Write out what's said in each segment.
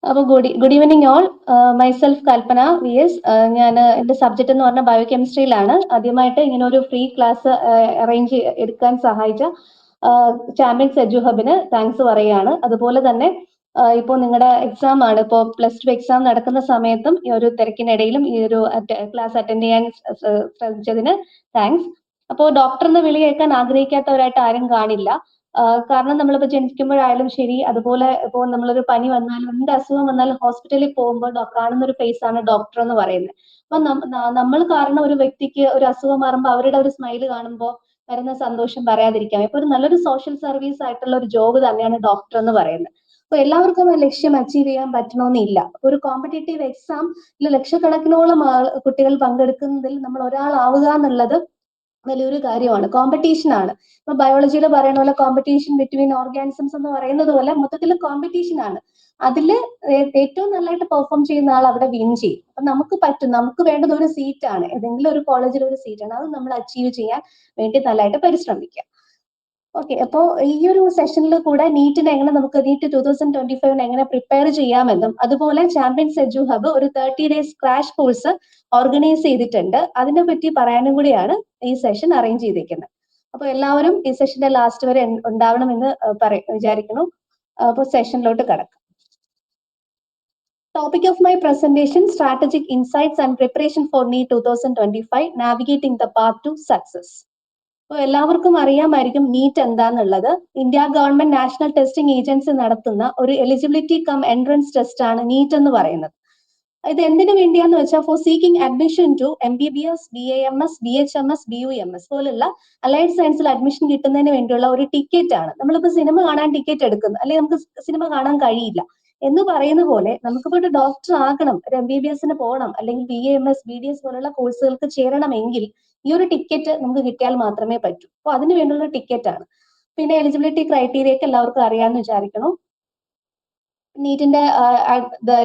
അപ്പോൾ good evening all. Myself കൽപ്പന V S. ഞാൻ എൻ്റെ സബ്ജക്റ്റ് എന്ന് പറഞ്ഞാൽ ബയോകെമിസ്ട്രിയിലാണ്. ആദ്യമായിട്ട് ഇങ്ങനെ ഒരു ഫ്രീ ക്ലാസ് അറേഞ്ച് എടുക്കാൻ സഹായിച്ച ചാമ്പ്യൻസ് എഡ്യു ഹബിന് താങ്ക്സ് പറയുകയാണ്. അതുപോലെ തന്നെ ഇപ്പോൾ നിങ്ങളുടെ എക്സാം ആണ്, ഇപ്പോൾ +2 എക്സാം നടക്കുന്ന സമയത്തും ഈ ഒരു തിരക്കിനിടയിലും ഈ ഒരു ക്ലാസ് അറ്റൻഡ് ചെയ്യാൻ ശ്രമിച്ചതിന് താങ്ക്സ്. അപ്പോൾ ഡോക്ടർ എന്ന് വിളി കേൾക്കാൻ ആഗ്രഹിക്കാത്തവരായിട്ട് ആരും കാണില്ല. കാരണം നമ്മളിപ്പോൾ ജനിക്കുമ്പോഴായാലും ശരി, അതുപോലെ ഇപ്പോൾ നമ്മളൊരു പനി വന്നാലും എന്ത് അസുഖം വന്നാലും ഹോസ്പിറ്റലിൽ പോകുമ്പോൾ കാണുന്ന ഒരു ഫേസ് ആണ് ഡോക്ടർ എന്ന് പറയുന്നത്. അപ്പൊ നമ്മൾ കാരണം ഒരു വ്യക്തിക്ക് ഒരു അസുഖം മാറുമ്പോൾ അവരുടെ ഒരു സ്മൈല് കാണുമ്പോൾ വരുന്ന സന്തോഷം പറയാതിരിക്കാം. ഇപ്പൊ ഒരു നല്ലൊരു സോഷ്യൽ സർവീസ് ആയിട്ടുള്ള ഒരു ജോബ് തന്നെയാണ് ഡോക്ടർ എന്ന് പറയുന്നത്. അപ്പൊ എല്ലാവർക്കും ആ ലക്ഷ്യം അച്ചീവ് ചെയ്യാൻ പറ്റണമെന്നില്ല. ഒരു കോമ്പറ്റേറ്റീവ് എക്സാം ലക്ഷക്കണക്കിനോളം കുട്ടികൾ പങ്കെടുക്കുന്നതിൽ നമ്മൾ ഒരാളാവുക എന്നുള്ളത് വലിയൊരു കാര്യമാണ്. കോമ്പറ്റീഷൻ ആണ്. ഇപ്പൊ ബയോളജിയിൽ പറയുന്ന പോലെ കോമ്പറ്റീഷൻ ബിറ്റ്വീൻ ഓർഗാനിസംസ് എന്ന് പറയുന്നത് പോലെ മൊത്തത്തിൽ കോമ്പറ്റീഷൻ ആണ്. അതിൽ ഏറ്റവും നല്ലതായിട്ട് പെർഫോം ചെയ്യുന്ന ആൾ അവിടെ വിൻ ചെയ്യും. അപ്പൊ നമുക്ക് പറ്റും, നമുക്ക് വേണ്ടത് ഒരു സീറ്റാണ്, ഏതെങ്കിലും ഒരു കോളേജിൽ ഒരു സീറ്റാണ്. അത് നമ്മൾ അച്ചീവ് ചെയ്യാൻ വേണ്ടി നല്ലതായിട്ട് പരിശ്രമിക്കാം. ഓക്കെ, അപ്പോൾ ഈ ഒരു സെഷനിൽ കൂടെ നീറ്റിനെ എങ്ങനെ നമുക്ക് നീറ്റ് 2025 എങ്ങനെ പ്രിപ്പയർ ചെയ്യാമെന്നും അതുപോലെ ചാമ്പ്യൻസ് എഡ്യു ഹബ് ഒരു 30 ഡേയ്സ് ക്രാഷ് കോഴ്സ് ഓർഗനൈസ് ചെയ്തിട്ടുണ്ട്, അതിനെ പറ്റി പറയാനും കൂടിയാണ് ഈ സെഷൻ അറേഞ്ച് ചെയ്തിരിക്കുന്നത്. അപ്പോൾ എല്ലാവരും ഈ സെഷന്റെ ലാസ്റ്റ് വരെ ഉണ്ടാവണമെന്ന് വിചാരിക്കുന്നു. അപ്പോൾ സെഷനിലോട്ട് കടക്കാം. Topic of my presentation: Strategic Insights and Preparation for NEET 2025, Navigating the Path to Success. അപ്പോൾ എല്ലാവർക്കും അറിയാമായിരിക്കും നീറ്റ് എന്താന്നുള്ളത്. India government national testing agency നടത്തുന്ന ഒരു എലിജിബിലിറ്റി കം എൻട്രൻസ് ടെസ്റ്റ് ആണ് നീറ്റ് എന്ന് പറയുന്നത്. ഇത് എന്തിനു വേണ്ടിയാന്ന് വെച്ചാൽ for seeking admission to MBBS, BAMS, BHMS, BUMS പോലുള്ള അലൈഡ് സയൻസിൽ അഡ്മിഷൻ കിട്ടുന്നതിന് വേണ്ടിയുള്ള ഒരു ടിക്കറ്റ് ആണ്. നമ്മളിപ്പോൾ സിനിമ കാണാൻ ടിക്കറ്റ് എടുക്കുന്നു, അല്ലെങ്കിൽ നമുക്ക് സിനിമ കാണാൻ കഴിയില്ല എന്ന് പറയുന്ന പോലെ നമുക്കിപ്പോൾ ഒരു ഡോക്ടർ ആകണം, ഒരു MBBS പോകണം, അല്ലെങ്കിൽ BAMS, BDS പോലുള്ള കോഴ്സുകൾക്ക് ചേരണമെങ്കിൽ ഈ ഒരു ടിക്കറ്റ് നമുക്ക് കിട്ടിയാൽ മാത്രമേ പറ്റൂ. അപ്പോൾ അതിന് വേണ്ടിയുള്ള ടിക്കറ്റ് ആണ്. പിന്നെ എലിജിബിലിറ്റി ക്രൈറ്റീരിയ ഒക്കെ എല്ലാവർക്കും അറിയാമെന്ന് വിചാരിക്കണം. നീറ്റിന്റെ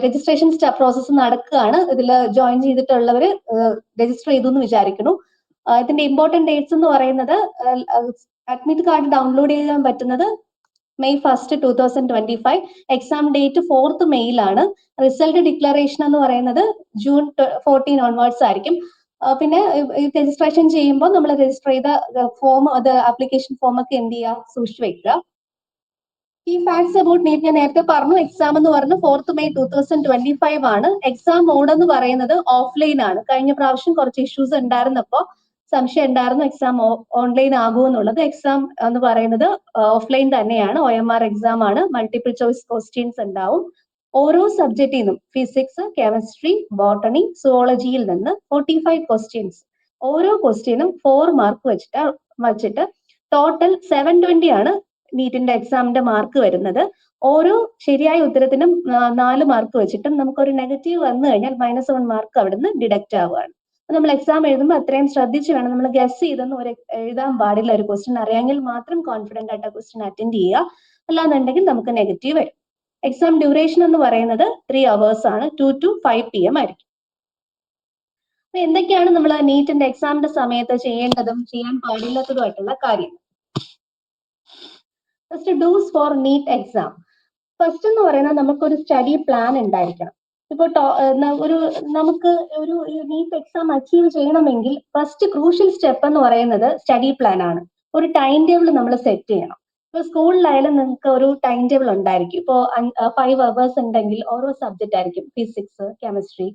രജിസ്ട്രേഷൻ പ്രോസസ്സ് നടക്കുകയാണ്. ഇതിൽ ജോയിൻ ചെയ്തിട്ടുള്ളവർ രജിസ്റ്റർ ചെയ്തു എന്ന് വിചാരിക്കുന്നു. ഇതിന്റെ ഇമ്പോർട്ടന്റ് ഡേറ്റ്സ് എന്ന് പറയുന്നത് അഡ്മിറ്റ് കാർഡ് ഡൗൺലോഡ് ചെയ്യാൻ പറ്റുന്നത് May 1st, 2025. Exam date 4th മെയ്യിലാണ്. റിസൾട്ട് ഡിക്ലറേഷൻ എന്ന് പറയുന്നത് June 14 ഓൺവേർഡ്സ് ആയിരിക്കും. പിന്നെ രജിസ്ട്രേഷൻ ചെയ്യുമ്പോൾ നമ്മൾ രജിസ്റ്റർ ചെയ്ത ഫോം, അത് ആപ്ലിക്കേഷൻ ഫോം ഒക്കെ എന്ത് ചെയ്യുക, സൂക്ഷിച്ചു വെക്കുക. ഈ ഫാക്ട്സ് അബൌട്ട് നീറ്റ് ഞാൻ നേരത്തെ പറഞ്ഞു. എക്സാം എന്ന് പറഞ്ഞു 4th May 2025 ആണ്. എക്സാം മോഡ് എന്ന് പറയുന്നത് ഓഫ്ലൈൻ ആണ്. കഴിഞ്ഞ പ്രാവശ്യം കുറച്ച് ഇഷ്യൂസ് ഉണ്ടായിരുന്നപ്പോൾ സംശയം ഉണ്ടായിരുന്നു എക്സാം ഓൺലൈൻ ആകുമെന്നുള്ളത്. എക്സാം എന്ന് പറയുന്നത് ഓഫ്ലൈൻ തന്നെയാണ്. OMR എക്സാം ആണ്. മൾട്ടിപ്പിൾ ചോയ്സ് ക്വസ്റ്റ്യൻസ് ഉണ്ടാവും. ഓരോ സബ്ജക്റ്റിൽ നിന്നും ഫിസിക്സ്, കെമിസ്ട്രി, ബോട്ടണി, സുവോളജിയിൽ നിന്ന് 45 ക്വസ്റ്റ്യൻസ്, ഓരോ ക്വസ്റ്റ്യനും 4 മാർക്ക് വെച്ചിട്ട് ടോട്ടൽ 720 ആണ് നീറ്റിന്റെ എക്സാമിന്റെ മാർക്ക് വരുന്നത്. ഓരോ ശരിയായ ഉത്തരത്തിനും 4 മാർക്ക് വെച്ചിട്ടും നമുക്കൊരു നെഗറ്റീവ് വന്നു കഴിഞ്ഞാൽ -1 മാർക്ക് അവിടുന്ന് ഡിഡക്റ്റ് ആവുകയാണ്. നമ്മൾ എക്സാം എഴുതുമ്പോൾ അത്രയും ശ്രദ്ധിച്ച് വേണം. നമ്മൾ ഗസ് ചെയ്തൊന്നും എഴുതാൻ പാടില്ല. ഒരു ക്വസ്റ്റ്യൻ അറിയാമെങ്കിൽ മാത്രം കോൺഫിഡന്റ് ആയിട്ട് ആ ക്വസ്റ്റ്യൻ അറ്റൻഡ് ചെയ്യുക, അല്ലാന്നുണ്ടെങ്കിൽ നമുക്ക് നെഗറ്റീവ് വരും. എക്സാം ഡ്യൂറേഷൻ എന്ന് പറയുന്നത് 3 hours ആണ്. 2 to 5 PM ആയിരിക്കും. അപ്പൊ എന്തൊക്കെയാണ് നമ്മൾ നീറ്റിന്റെ എക്സാമിന്റെ സമയത്ത് ചെയ്യേണ്ടതും ചെയ്യാൻ പാടില്ലാത്തതുമായിട്ടുള്ള കാര്യങ്ങൾ? First, do's for NEET exam. First എന്ന് പറയുന്നത് നമുക്കൊരു സ്റ്റഡി പ്ലാൻ ഉണ്ടായിരിക്കണം. ഇപ്പോൾ നമുക്ക് ഒരു നീറ്റ് എക്സാം അച്ചീവ് ചെയ്യണമെങ്കിൽ ഫസ്റ്റ് ക്രൂഷ്യൽ സ്റ്റെപ്പ് എന്ന് പറയുന്നത് സ്റ്റഡി പ്ലാൻ ആണ്. ഒരു ടൈം ടേബിൾ നമ്മൾ സെറ്റ് ചെയ്യണം. ഇപ്പൊ സ്കൂളിലായാലും നിങ്ങൾക്ക് ഒരു ടൈം ടേബിൾ ഉണ്ടായിരിക്കും. ഇപ്പോൾ 5 hours ഉണ്ടെങ്കിൽ ഓരോ സബ്ജക്റ്റ് ആയിരിക്കും, ഫിസിക്സ്, കെമിസ്ട്രി,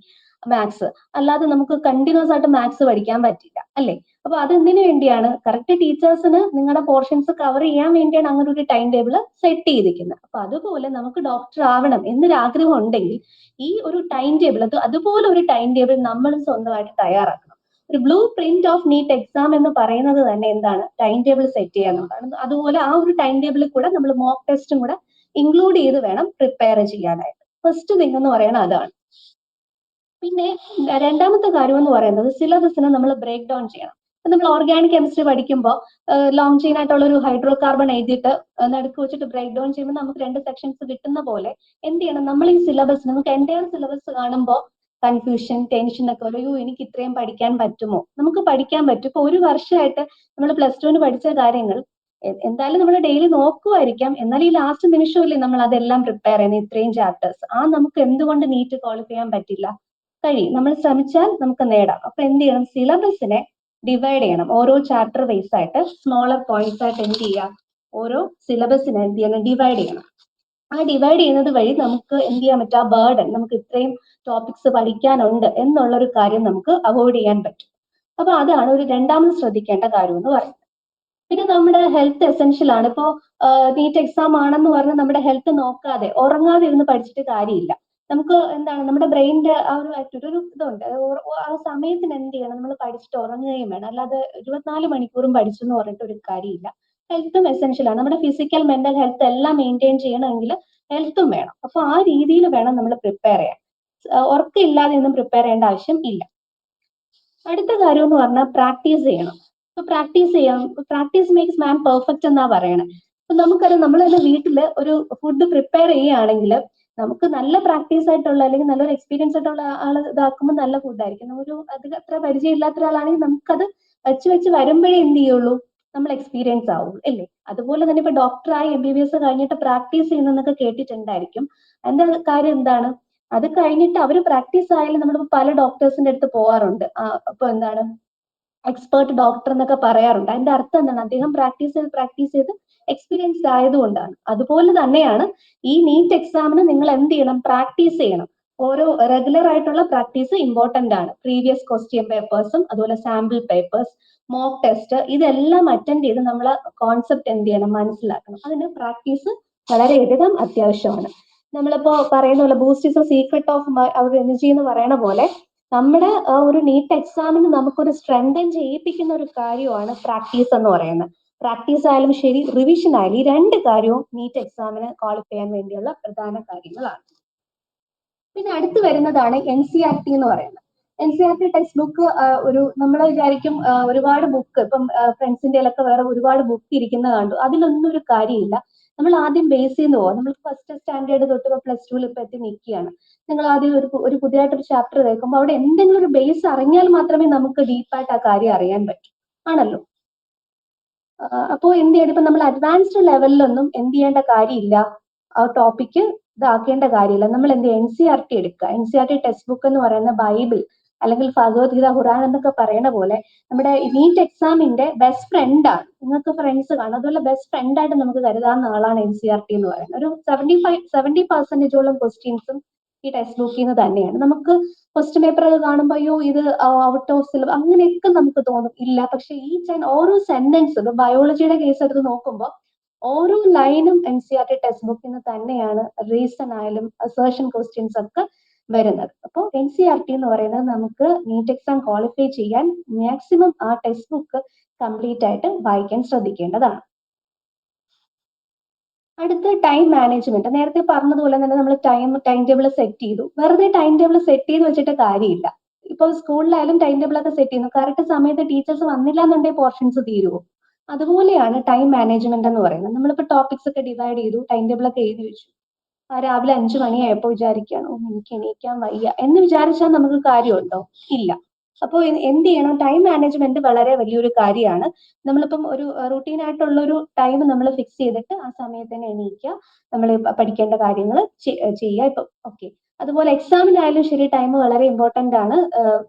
മാത്സ്. അല്ലാതെ നമുക്ക് കണ്ടിന്യൂസ് ആയിട്ട് മാത്സ് പഠിക്കാൻ പറ്റില്ല, അല്ലേ? അപ്പൊ അതെന്തിനു വേണ്ടിയാണ്? കറക്റ്റ് ടീച്ചേഴ്സിന് നിങ്ങളുടെ പോർഷൻസ് കവർ ചെയ്യാൻ വേണ്ടിയാണ് അങ്ങനെ ഒരു ടൈം ടേബിൾ സെറ്റ് ചെയ്തിരിക്കുന്നത്. അപ്പൊ അതുപോലെ നമുക്ക് ഡോക്ടർ ആവണം എന്നൊരു ആഗ്രഹം ഉണ്ടെങ്കിൽ ഈ ഒരു ടൈം ടേബിൾ, അതുപോലെ ഒരു ടൈം ടേബിൾ നമ്മൾ സ്വന്തമായിട്ട് തയ്യാറാക്കണം. ഒരു blueprint of NEET exam എന്ന് പറയുന്നത് തന്നെ എന്താണ്? ടൈം ടേബിൾ സെറ്റ് ചെയ്യുക എന്നുള്ളതാണ്. അതുപോലെ ആ ഒരു ടൈം ടേബിളിൽ കൂടെ നമ്മൾ മോക്ക് ടെസ്റ്റും കൂടെ ഇൻക്ലൂഡ് ചെയ്ത് വേണം പ്രിപ്പയർ ചെയ്യാനായിട്ട്. ഫസ്റ്റ് തിങ് എന്ന് പറയുന്നത് അതാണ്. പിന്നെ രണ്ടാമത്തെ കാര്യം എന്ന് പറയുന്നത് സിലബസിനെ നമ്മൾ ബ്രേക്ക് ഡൗൺ ചെയ്യണം. നമ്മൾ ഓർഗാനിക് കെമിസ്ട്രി പഠിക്കുമ്പോൾ ലോങ് ചെയിൻ ആയിട്ടുള്ള ഒരു ഹൈഡ്രോ കാർബൺ എഴുതിയിട്ട് നടുക്ക് വെച്ചിട്ട് ബ്രേക്ക് ഡൗൺ ചെയ്യുമ്പോൾ നമുക്ക് 2 സെക്ഷൻസ് കിട്ടുന്ന പോലെ എന്ത് ചെയ്യണം? നമ്മൾ ഈ സിലബസ്, നമുക്ക് എൻ്റയർ സിലബസ് കാണുമ്പോൾ കൺഫ്യൂഷൻ, ടെൻഷൻ ഒക്കെ ഒരു എനിക്ക് ഇത്രയും പഠിക്കാൻ പറ്റുമോ? നമുക്ക് പഠിക്കാൻ പറ്റും. ഇപ്പൊ ഒരു വർഷമായിട്ട് നമ്മൾ +2 പഠിച്ച കാര്യങ്ങൾ എന്തായാലും നമ്മൾ ഡെയിലി നോക്കുമായിരിക്കാം, എന്നാൽ ഈ ലാസ്റ്റ് നിമിഷമല്ലേ നമ്മൾ അതെല്ലാം പ്രിപ്പയർ ചെയ്യുന്നത്, ഇത്രയും ചാപ്റ്റേഴ്സ്. നമുക്ക് എന്തുകൊണ്ട് നീറ്റ് ക്വാളിഫൈ ചെയ്യാൻ പറ്റില്ല? കഴിയും, നമ്മൾ ശ്രമിച്ചാൽ നമുക്ക് നേടാം. അപ്പൊ എന്ത് ചെയ്യണം? സിലബസിനെ ഡിവൈഡ് ചെയ്യണം. ഓരോ ചാപ്റ്റർ ബേസ് ആയിട്ട് സ്മോളർ പോയിന്റ്സ് ആയിട്ട് എന്ത് ചെയ്യാം? ഓരോ സിലബസിനെ എന്ത് ചെയ്യണം? ഡിവൈഡ് ചെയ്യണം. ആ ഡിവൈഡ് ചെയ്യുന്നത് വഴി നമുക്ക് എന്ത് ചെയ്യാൻ പറ്റും? ആ ബേർഡൻ, നമുക്ക് ഇത്രയും ടോപ്പിക്സ് പഠിക്കാനുണ്ട് എന്നുള്ളൊരു കാര്യം നമുക്ക് അവോയ്ഡ് ചെയ്യാൻ പറ്റും. അപ്പൊ അതാണ് ഒരു രണ്ടാമത് ശ്രദ്ധിക്കേണ്ട കാര്യം എന്ന് പറയുന്നത്. പിന്നെ നമ്മുടെ ഹെൽത്ത് എസെൻഷ്യൽ ആണ്. ഇപ്പോ നീറ്റ് എക്സാം ആണെന്ന് പറഞ്ഞ് നമ്മുടെ ഹെൽത്ത് നോക്കാതെ ഉറങ്ങാതെ ഇരുന്ന് പഠിച്ചിട്ട് കാര്യമില്ല. നമുക്ക് എന്താണ്, നമ്മുടെ ബ്രെയിനിന്റെ ആ ഒരു ഇതുണ്ട്. ആ സമയത്തിന് എന്ത് ചെയ്യണം? നമ്മൾ പഠിച്ചിട്ട് ഉറങ്ങുകയും വേണം. അല്ലാതെ 24 മണിക്കൂറും പഠിച്ചു എന്ന് പറഞ്ഞിട്ട് ഒരു കാര്യമില്ല. ഹെൽത്തും എസെൻഷ്യൽ ആണ്. നമ്മുടെ ഫിസിക്കൽ മെന്റൽ ഹെൽത്ത് എല്ലാം മെയിൻറ്റെയിൻ ചെയ്യണമെങ്കിൽ ഹെൽത്തും വേണം. അപ്പൊ ആ രീതിയിൽ വേണം നമ്മൾ പ്രിപ്പയർ ചെയ്യാൻ. ഉറക്കമില്ലാതെ ഒന്നും പ്രിപ്പയർ ചെയ്യേണ്ട ആവശ്യം ഇല്ല. അടുത്ത കാര്യം എന്ന് പറഞ്ഞാൽ പ്രാക്ടീസ് ചെയ്യണം. അപ്പൊ പ്രാക്ടീസ് ചെയ്യാം. പ്രാക്ടീസ് മേക്സ് മാൻ പെർഫെക്റ്റ് എന്നാ പറയണത്. അപ്പൊ നമുക്കറിയാം, നമ്മൾ തന്നെ വീട്ടില് ഒരു ഫുഡ് പ്രിപ്പയർ ചെയ്യുകയാണെങ്കിൽ നമുക്ക് നല്ല പ്രാക്ടീസ് ആയിട്ടുള്ള അല്ലെങ്കിൽ നല്ലൊരു എക്സ്പീരിയൻസ് ആയിട്ടുള്ള ആള് ഇതാക്കുമ്പോൾ നല്ല ഫുഡായിരിക്കും. ഒരു അധികം അത്ര പരിചയമില്ലാത്ത ഒരാളാണെങ്കിൽ നമുക്കത് വെച്ച് വെച്ച് വരുമ്പോഴേ എന്ത് ചെയ്യുള്ളൂ? നമ്മൾ എക്സ്പീരിയൻസ് ആവുള്ളൂ, അല്ലേ? അതുപോലെ തന്നെ ഇപ്പൊ ഡോക്ടറായി MBBS കഴിഞ്ഞിട്ട് പ്രാക്ടീസ് ചെയ്യുന്നതൊക്കെ കേട്ടിട്ടുണ്ടായിരിക്കും. അതിന്റെ കാര്യം എന്താണ്? അത് കഴിഞ്ഞിട്ട് അവർ പ്രാക്ടീസ് ആയാലും നമ്മൾ പല ഡോക്ടേഴ്സിന്റെ അടുത്ത് പോവാറുണ്ട്. അപ്പൊ എന്താണ്, എക്സ്പേർട്ട് ഡോക്ടർ എന്നൊക്കെ പറയാറുണ്ട്. അതിന്റെ അർത്ഥം എന്താണ്? അദ്ദേഹം പ്രാക്ടീസ് ചെയ്ത് എക്സ്പീരിയൻസ്ഡ് ആയതുകൊണ്ടാണ്. അതുപോലെ തന്നെയാണ് ഈ നീറ്റ് എക്സാമിന് നിങ്ങൾ എന്ത് ചെയ്യണം? പ്രാക്ടീസ് ചെയ്യണം. ഓരോ റെഗുലർ ആയിട്ടുള്ള പ്രാക്ടീസ് ഇമ്പോർട്ടന്റ് ആണ്. പ്രീവിയസ് ക്വസ്റ്റ്യൻ പേപ്പേഴ്സും അതുപോലെ സാമ്പിൾ പേപ്പേഴ്സ്, മോക്ക് ടെസ്റ്റ്, ഇതെല്ലാം അറ്റൻഡ് ചെയ്ത് നമ്മൾ കോൺസെപ്റ്റ് എന്ത് ചെയ്യണം? മനസ്സിലാക്കണം. അതിന് പ്രാക്ടീസ് വളരെയധികം അത്യാവശ്യമാണ്. നമ്മളിപ്പോ പറയുന്ന പോലെ Boost is a secret of our energy എന്ന് പറയണ പോലെ നമ്മുടെ ഒരു നീറ്റ് എക്സാമിന് നമുക്കൊരു സ്ട്രെങ്തൻ ചെയ്യിപ്പിക്കുന്ന ഒരു കാര്യമാണ് പ്രാക്ടീസ് എന്ന് പറയുന്നത്. പ്രാക്ടീസ് ആയാലും ശരി, റിവിഷൻ ആയാലും, ഈ രണ്ട് കാര്യവും നീറ്റ് എക്സാമിന് ക്വാളിഫൈ ചെയ്യാൻ വേണ്ടിയുള്ള പ്രധാന കാര്യങ്ങളാണ്. പിന്നെ അടുത്ത് വരുന്നതാണ് NCERT എന്ന് പറയുന്നത്. NCERT ടെക്സ്റ്റ് ബുക്ക് നമ്മൾ വിചാരിക്കും ഒരുപാട് ബുക്ക് ഇപ്പം ഫ്രണ്ട്സിന്റെ ഒക്കെ വേറെ ഒരുപാട് ബുക്ക് ഇരിക്കുന്ന കണ്ടു. അതിലൊന്നും ഒരു കാര്യമില്ല. നമ്മൾ ആദ്യം ബേസ് ചെയ്ത് പോവാം. നമ്മൾ ഫസ്റ്റ് സ്റ്റാൻഡേർഡ് തൊട്ട് +2 ഇപ്പൊ എത്തി നിൽക്കുകയാണ്. നിങ്ങൾ ആദ്യം ഒരു പുതിയതായിട്ടൊരു ചാപ്റ്റർ കേൾക്കുമ്പോൾ അവിടെ എന്തെങ്കിലും ഒരു ബേസ് അറിഞ്ഞാൽ മാത്രമേ നമുക്ക് ഡീപ്പായിട്ട് ആ കാര്യം അറിയാൻ പറ്റൂ, ആണല്ലോ. അപ്പോൾ എന്ത് ചെയ്യണം? ഇപ്പൊ നമ്മൾ അഡ്വാൻസ്ഡ് ലെവലിലൊന്നും എന്ത് ചെയ്യേണ്ട കാര്യമില്ല, ആ ടോപ്പിക്ക് ഇതാക്കേണ്ട കാര്യമില്ല. നമ്മൾ എന്ത് ചെയ്യുക? NCERT എടുക്കുക. NCERT ടെക്സ്റ്റ് ബുക്ക് എന്ന് പറയുന്ന ബൈബിൾ അല്ലെങ്കിൽ ഭഗവത്ഗീത, ഖുറാൻ എന്നൊക്കെ പറയുന്ന പോലെ നമ്മുടെ നീറ്റ് എക്സാമിന്റെ ബെസ്റ്റ് ഫ്രണ്ട് ആണ്. നിങ്ങൾക്ക് ഫ്രണ്ട്സ് കാണും, അതുപോലെ ബെസ്റ്റ് ഫ്രണ്ട് ആയിട്ട് നമുക്ക് കരുതാവുന്ന ആളാണ് NCERT എന്ന് പറയുന്നത്. ഒരു 70% ക്വസ്റ്റ്യൻസും ഈ ടെക്സ്റ്റ് ബുക്കിൽ നിന്ന് തന്നെയാണ്. നമുക്ക് ക്വസ്റ്റ്യൻ പേപ്പർ ഒക്കെ കാണുമ്പോൾ അയ്യോ ഇത് ഔട്ട് ഓഫ് സിലബസ് അങ്ങനെയൊക്കെ നമുക്ക് തോന്നും. ഇല്ല, പക്ഷെ ഓരോ സെന്റൻസും, ബയോളജിയുടെ കേസ് എടുത്ത് നോക്കുമ്പോൾ ഓരോ ലൈനും NCERT ടെക്സ്റ്റ് ബുക്കിൽ നിന്ന് തന്നെയാണ് റീസൺ ആയാലും അസേർഷൻ ക്വസ്റ്റ്യൻസ് ഒക്കെ വരുന്നത്. അപ്പോൾ NCERT എന്ന് പറയുന്നത് നമുക്ക് നീറ്റ് എക്സാം ക്വാളിഫൈ ചെയ്യാൻ മാക്സിമം ആ ടെക്സ്റ്റ് ബുക്ക് കംപ്ലീറ്റ് ആയിട്ട് വായിക്കാൻ ശ്രദ്ധിക്കേണ്ടതാണ്. അടുത്ത ടൈം മാനേജ്മെന്റ്. നേരത്തെ പറഞ്ഞതുപോലെ തന്നെ നമ്മൾ ടൈം ടേബിൾ സെറ്റ് ചെയ്തു. വെറുതെ ടൈം ടേബിൾ സെറ്റ് ചെയ്ത് വെച്ചിട്ട് കാര്യമില്ല. ഇപ്പൊ സ്കൂളിലായാലും ടൈം ടേബിൾ ഒക്കെ സെറ്റ് ചെയ്യുന്നു. കറക്റ്റ് സമയത്ത് ടീച്ചേഴ്സ് വന്നില്ല എന്നുണ്ടെങ്കിൽ പോർഷൻസ് തീരുമോ? അതുപോലെയാണ് ടൈം മാനേജ്മെന്റ് എന്ന് പറയുന്നത്. നമ്മളിപ്പോ ടോപ്പിക്സ് ഒക്കെ ഡിവൈഡ് ചെയ്തു, ടൈം ടേബിൾ ഒക്കെ എഴുതി വെച്ചു. രാവിലെ 5 മണിയായപ്പോ വിചാരിക്കുകയാണ്, എനിക്ക് എണീക്കാൻ വയ്യ എന്ന് വിചാരിച്ചാൽ നമുക്ക് കാര്യമുണ്ടോ? ഇല്ല. അപ്പോൾ എന്ത് ചെയ്യണം? ടൈം മാനേജ്മെന്റ് വളരെ വലിയൊരു കാര്യമാണ്. നമ്മളിപ്പം ഒരു റുട്ടീൻ ആയിട്ടുള്ള ഒരു ടൈം നമ്മൾ ഫിക്സ് ചെയ്തിട്ട് ആ സമയത്ത് തന്നെ എണീക്കുക, നമ്മൾ പഠിക്കേണ്ട കാര്യങ്ങൾ ചെയ്യുക. ഇപ്പൊ ഓക്കെ, അതുപോലെ എക്സാമിനായാലും ശരി ടൈം വളരെ ഇമ്പോർട്ടന്റ് ആണ്.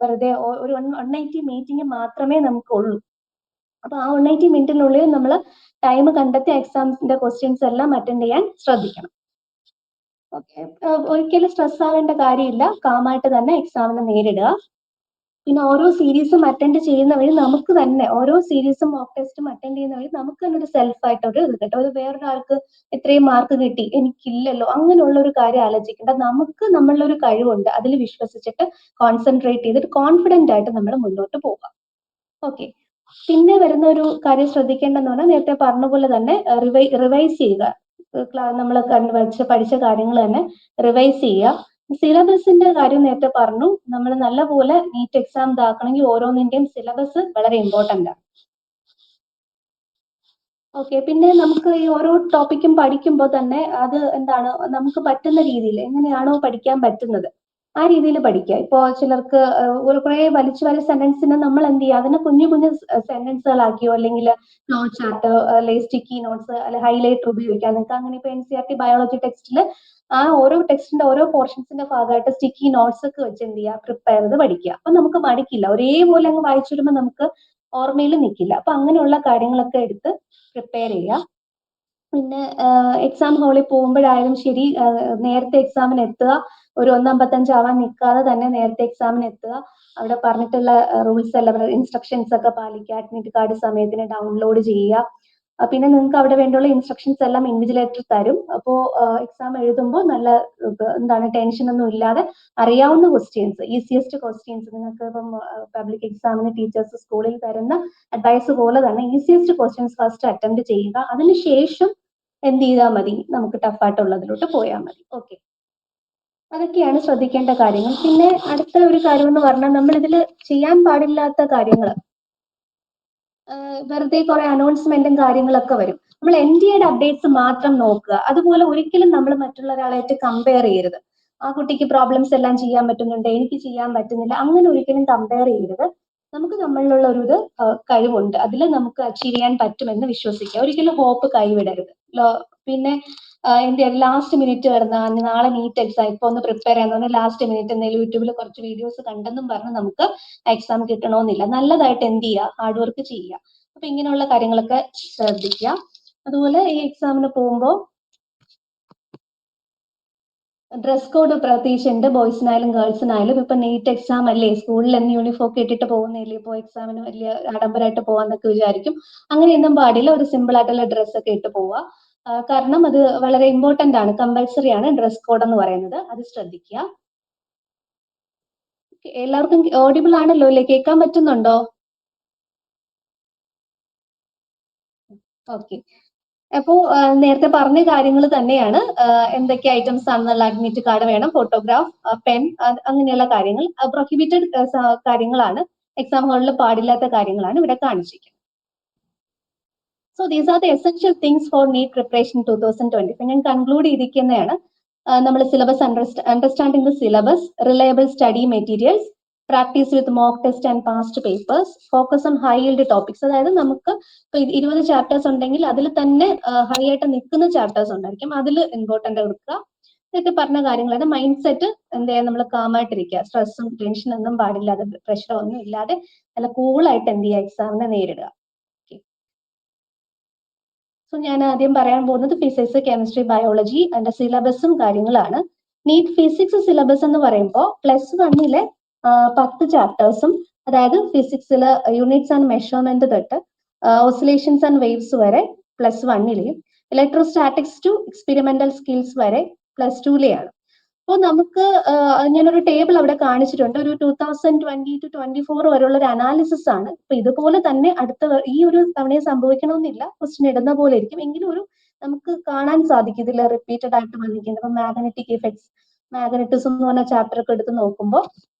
വെറുതെ ഒരു 180 മീറ്റിംഗ് മാത്രമേ നമുക്കുള്ളൂ. അപ്പൊ ആ 180 മിനിറ്റിനുള്ളിൽ നമ്മൾ ടൈം കണ്ടെത്തി എക്സാംസിന്റെ ക്വസ്റ്റ്യൻസ് എല്ലാം അറ്റൻഡ് ചെയ്യാൻ ശ്രദ്ധിക്കണം. ഓക്കെ, ഒരിക്കലും സ്ട്രെസ് ആവേണ്ട കാര്യമില്ല. കാമായിട്ട് തന്നെ എക്സാമിനെ നേരിടുക. പിന്നെ ഓരോ സീരീസും അറ്റൻഡ് ചെയ്യുന്ന വഴി നമുക്ക് തന്നെ, ഓരോ സീരീസും മോക്ക് ടെസ്റ്റും അറ്റൻഡ് ചെയ്യുന്ന വഴി നമുക്ക് തന്നെ ഒരു സെൽഫ് ആയിട്ട് ഒരു ഇത് കിട്ടും. ഒരു വേറൊരാൾക്ക് ഇത്രയും മാർക്ക് കിട്ടി എനിക്കില്ലല്ലോ അങ്ങനെയുള്ള ഒരു കാര്യം ആലോചിക്കേണ്ട. നമുക്ക് നമ്മളിലൊരു കഴിവുണ്ട്, അതിൽ വിശ്വസിച്ചിട്ട് കോൺസെൻട്രേറ്റ് ചെയ്തിട്ട് കോൺഫിഡന്റ് ആയിട്ട് നമ്മൾ മുന്നോട്ട് പോകാം. ഓക്കെ, പിന്നെ വരുന്ന ഒരു കാര്യം ശ്രദ്ധിക്കേണ്ടെന്ന് പറഞ്ഞാൽ നേരത്തെ പറഞ്ഞ പോലെ തന്നെ റിവൈസ് ചെയ്യുക. നമ്മൾ പഠിച്ച കാര്യങ്ങൾ തന്നെ റിവൈസ് ചെയ്യുക. സിലബസിന്റെ കാര്യം നേരത്തെ പറഞ്ഞു. നമ്മൾ നല്ലപോലെ നീറ്റ് എക്സാം ഇതാക്കണമെങ്കിൽ ഓരോന്നിന്റെയും സിലബസ് വളരെ ഇമ്പോർട്ടന്റ് ആണ്. ഓക്കെ, പിന്നെ നമുക്ക് ഈ ഓരോ ടോപ്പിക്കും പഠിക്കുമ്പോൾ തന്നെ അത് എന്താണ്, നമുക്ക് പറ്റുന്ന രീതിയിൽ എങ്ങനെയാണോ പഠിക്കാൻ പറ്റുന്നത് ആ രീതിയിൽ പഠിക്കുക. ഇപ്പോ ചിലർക്ക് കുറെ വലിച്ചു വലിയ സെന്റൻസിനെ നമ്മൾ എന്ത് ചെയ്യുക, അതിനെ കുഞ്ഞു കുഞ്ഞു സെന്റൻസുകളാക്കിയോ അല്ലെങ്കിൽ ഫ്ലോ ചാർട്ട് അല്ലെങ്കിൽ സ്റ്റിക്കി നോട്ട്സ് അല്ലെങ്കിൽ ഹൈലൈറ്റർ ഉപയോഗിക്കാം നിങ്ങൾക്ക്. അങ്ങനെ ഇപ്പൊ NCERT ബയോളജി ടെക്സ്റ്റിൽ ആ ഓരോ ടെക്സ്റ്റിന്റെ ഓരോ പോർഷൻസിന്റെ ഭാഗമായിട്ട് സ്റ്റിക്കി നോട്ട്സ് ഒക്കെ വെച്ച് എന്ത് ചെയ്യുക, പ്രിപ്പയർ ചെയ്ത് പഠിക്കുക. അപ്പൊ നമുക്ക് മടിക്കില്ല, ഒരേപോലെ അങ്ങ് വായിച്ചു വരുമ്പോൾ നമുക്ക് ഓർമ്മയിൽ നിൽക്കില്ല. അപ്പൊ അങ്ങനെയുള്ള കാര്യങ്ങളൊക്കെ എടുത്ത് പ്രിപ്പയർ ചെയ്യുക. പിന്നെ എക്സാം ഹാളിൽ പോകുമ്പോഴായാലും ശരി, നേരത്തെ എക്സാമിന് എത്തുക. ഒരു 1:55 ആവാൻ നിൽക്കാതെ തന്നെ നേരത്തെ എക്സാമിന് എത്തുക. അവിടെ പറഞ്ഞിട്ടുള്ള റൂൾസ് എല്ലാം, ഇൻസ്ട്രക്ഷൻസ് ഒക്കെ പാലിക്കുക. അഡ്മിറ്റ് കാർഡ് സമയത്തിന് ഡൗൺലോഡ് ചെയ്യുക. പിന്നെ നിങ്ങൾക്ക് അവിടെ വേണ്ടിയുള്ള ഇൻസ്ട്രക്ഷൻസ് എല്ലാം ഇൻവിജിലേറ്റർ തരും. അപ്പോൾ എക്സാം എഴുതുമ്പോൾ നല്ല എന്താണ് ടെൻഷൻ ഒന്നും ഇല്ലാതെ അറിയാവുന്ന ക്വസ്റ്റ്യൻസ്, ഈസിയസ്റ്റ് ക്വസ്റ്റ്യൻസ് നിങ്ങൾക്ക് ഇപ്പം പബ്ലിക് എക്സാമിന് ടീച്ചേഴ്സ് സ്കൂളിൽ തരുന്ന അഡ്വൈസ് പോലെ തന്നെ ഈസിയസ്റ്റ് ക്വസ്റ്റ്യൻസ് ഫസ്റ്റ് അറ്റംപ്റ്റ് ചെയ്യുക. അതിനുശേഷം എന്ത് ചെയ്താൽ മതി, നമുക്ക് ടഫായിട്ടുള്ളതിലോട്ട് പോയാൽ മതി. ഓക്കെ, അതൊക്കെയാണ് ശ്രദ്ധിക്കേണ്ട കാര്യങ്ങൾ. പിന്നെ അടുത്ത ഒരു കാര്യം എന്ന് പറഞ്ഞാൽ നമ്മൾ ഇതിൽ ചെയ്യാൻ പാടില്ലാത്ത കാര്യങ്ങൾ, വെറുതെ കുറെ അനൗൺസ്മെന്റും കാര്യങ്ങളൊക്കെ വരും. നമ്മൾ NDAയുടെ അപ്ഡേറ്റ്സ് മാത്രം നോക്കുക. അതുപോലെ ഒരിക്കലും നമ്മൾ മറ്റുള്ള ഒരാളായിട്ട് കമ്പയർ ചെയ്യരുത്. ആ കുട്ടിക്ക് പ്രോബ്ലംസ് എല്ലാം ചെയ്യാൻ പറ്റുന്നുണ്ട്, എനിക്ക് ചെയ്യാൻ പറ്റുന്നില്ല, അങ്ങനെ ഒരിക്കലും കമ്പയർ ചെയ്യരുത്. നമുക്ക് നമ്മളിലുള്ള ഒരു കഴിവുണ്ട്, അതിൽ നമുക്ക് അച്ചീവ് ചെയ്യാൻ പറ്റുമെന്ന് വിശ്വസിക്കുക. ഒരിക്കലും ഹോപ്പ് കൈവിടരുത്. പിന്നെ എന്ത് ലാസ്റ്റ് മിനിറ്റ് വരുന്ന നാളെ നീറ്റ് എക്സാം ഇപ്പൊ ഒന്ന് പ്രിപ്പയർ ചെയ്യാൻ ലാസ്റ്റ് മിനിറ്റ് എന്തെങ്കിലും യൂട്യൂബിൽ കുറച്ച് വീഡിയോസ് കണ്ടെന്നും പറഞ്ഞ് നമുക്ക് എക്സാം കിട്ടണമെന്നില്ല. നല്ലതായിട്ട് എന്ത് ചെയ്യുക, ഹാർഡ് വർക്ക് ചെയ്യുക. അപ്പൊ ഇങ്ങനെയുള്ള കാര്യങ്ങളൊക്കെ ശ്രദ്ധിക്കുക. അതുപോലെ ഈ എക്സാമിന് പോകുമ്പോൾ ഡ്രസ് കോഡ് പ്രത്യേകിച്ചുണ്ട്, ബോയ്സിനായാലും ഗേൾസിനായാലും. ഇപ്പൊ നീറ്റ് എക്സാം അല്ലേ, സ്കൂളിൽ എന്ന് യൂണിഫോം ഒക്കെ ഇട്ടിട്ട് പോകുന്നില്ലേ, ഇപ്പോൾ എക്സാമിന് വലിയ ആഡംബരമായിട്ട് പോകാന്നൊക്കെ വിചാരിക്കും. അങ്ങനെയൊന്നും പാടില്ല. ഒരു സിമ്പിൾ ആയിട്ടുള്ള ഡ്രസ്സ് ഒക്കെ ഇട്ട് പോവുക. കാരണം അത് വളരെ ഇമ്പോർട്ടന്റ് ആണ്, കമ്പൽസറി ആണ് ഡ്രസ് കോഡ് എന്ന് പറയുന്നത്. അത് ശ്രദ്ധിക്കുക. എല്ലാവർക്കും ഓഡിബിൾ ആണല്ലോ അല്ലേ, കേൾക്കാൻ പറ്റുന്നുണ്ടോ? ഓക്കെ. അപ്പോ നേരത്തെ പറഞ്ഞ കാര്യങ്ങൾ തന്നെയാണ്. എന്തൊക്കെ ഐറ്റംസ് ആണെന്നുള്ള അഡ്മിറ്റ് കാർഡ് വേണം, ഫോട്ടോഗ്രാഫ്, പെൻ, അങ്ങനെയുള്ള കാര്യങ്ങൾ പ്രൊഹിബിറ്റഡ് കാര്യങ്ങളാണ്. എക്സാം ഹാളിൽ പാടില്ലാത്ത കാര്യങ്ങളാണ് ഇവിടെ കാണിച്ചിരിക്കുന്നത്. So these are the essential things for NEET preparation 2025. ഞാൻ കൺക്ലൂഡ് ചെയ്തിരിക്കുന്നതാണ്. നമ്മൾ syllabus understanding the syllabus, reliable study materials, practice with mock test and past papers, focus on high yield topics. അതായത് നമുക്ക് ഇപ്പൊ 20 ചാപ്റ്റേഴ്സ് ഉണ്ടെങ്കിൽ അതിൽ തന്നെ ഹൈ ആയിട്ട് നിൽക്കുന്ന ചാപ്റ്റേഴ്സ് ഉണ്ടായിരിക്കും, അതിൽ ഇമ്പോർട്ടന്റ് എടുക്കുക. ഇതൊക്കെ പറഞ്ഞ കാര്യങ്ങളാണ്. മൈൻഡ് സെറ്റ് എന്ത് ചെയ്യാൻ, നമ്മൾ കാമായിട്ടിരിക്കുക, സ്ട്രെസ്സും ടെൻഷനും ഒന്നും പാടില്ലാതെ, പ്രഷർ ഒന്നും ഇല്ലാതെ നല്ല കൂളായിട്ട് എന്ത് ചെയ്യുക, എക്സാമിനെ നേരിടുക. സോ ഞാൻ ആദ്യം പറയാൻ പോകുന്നത് ഫിസിക്സ്, കെമിസ്ട്രി, ബയോളജി അതിന്റെ സിലബസും കാര്യങ്ങളാണ്. നീറ്റ് ഫിസിക്സ് സിലബസ് എന്ന് പറയുമ്പോൾ +1 10 ചാപ്റ്റേഴ്സും, അതായത് ഫിസിക്സിലെ യൂണിറ്റ്സ് ആൻഡ് മെഷർമെന്റ് തൊട്ട് ഓസിലേഷൻസ് ആൻഡ് വേവ്സ് വരെ +1, ഇലക്ട്രോസ്റ്റാറ്റിക്സ് ടു എക്സ്പെരിമെന്റൽ സ്കിൽസ് വരെ +2 അപ്പോൾ നമുക്ക് ഞാനൊരു ടേബിൾ അവിടെ കാണിച്ചിട്ടുണ്ട്. ഒരു 2020-24 വരെയുള്ള ഒരു അനാലിസിസ് ആണ്. അപ്പൊ ഇതുപോലെ തന്നെ അടുത്ത ഈ ഒരു തവണയും സംഭവിക്കണമെന്നില്ല, ക്വസ്റ്റ്യൻ ഇടുന്ന പോലെ ഇരിക്കും. എങ്കിലും ഒരു നമുക്ക് കാണാൻ സാധിക്കും ഇതിൽ റിപ്പീറ്റഡ് ആയിട്ട് വന്നിരിക്കുന്നത്. അപ്പൊ മാഗ്നറ്റിക് ഇഫക്ട്സ്, മാഗ്നറ്റിസം എന്ന് പറഞ്ഞ ചാപ്റ്റർ ഒക്കെ എടുത്ത് നോക്കുമ്പോൾ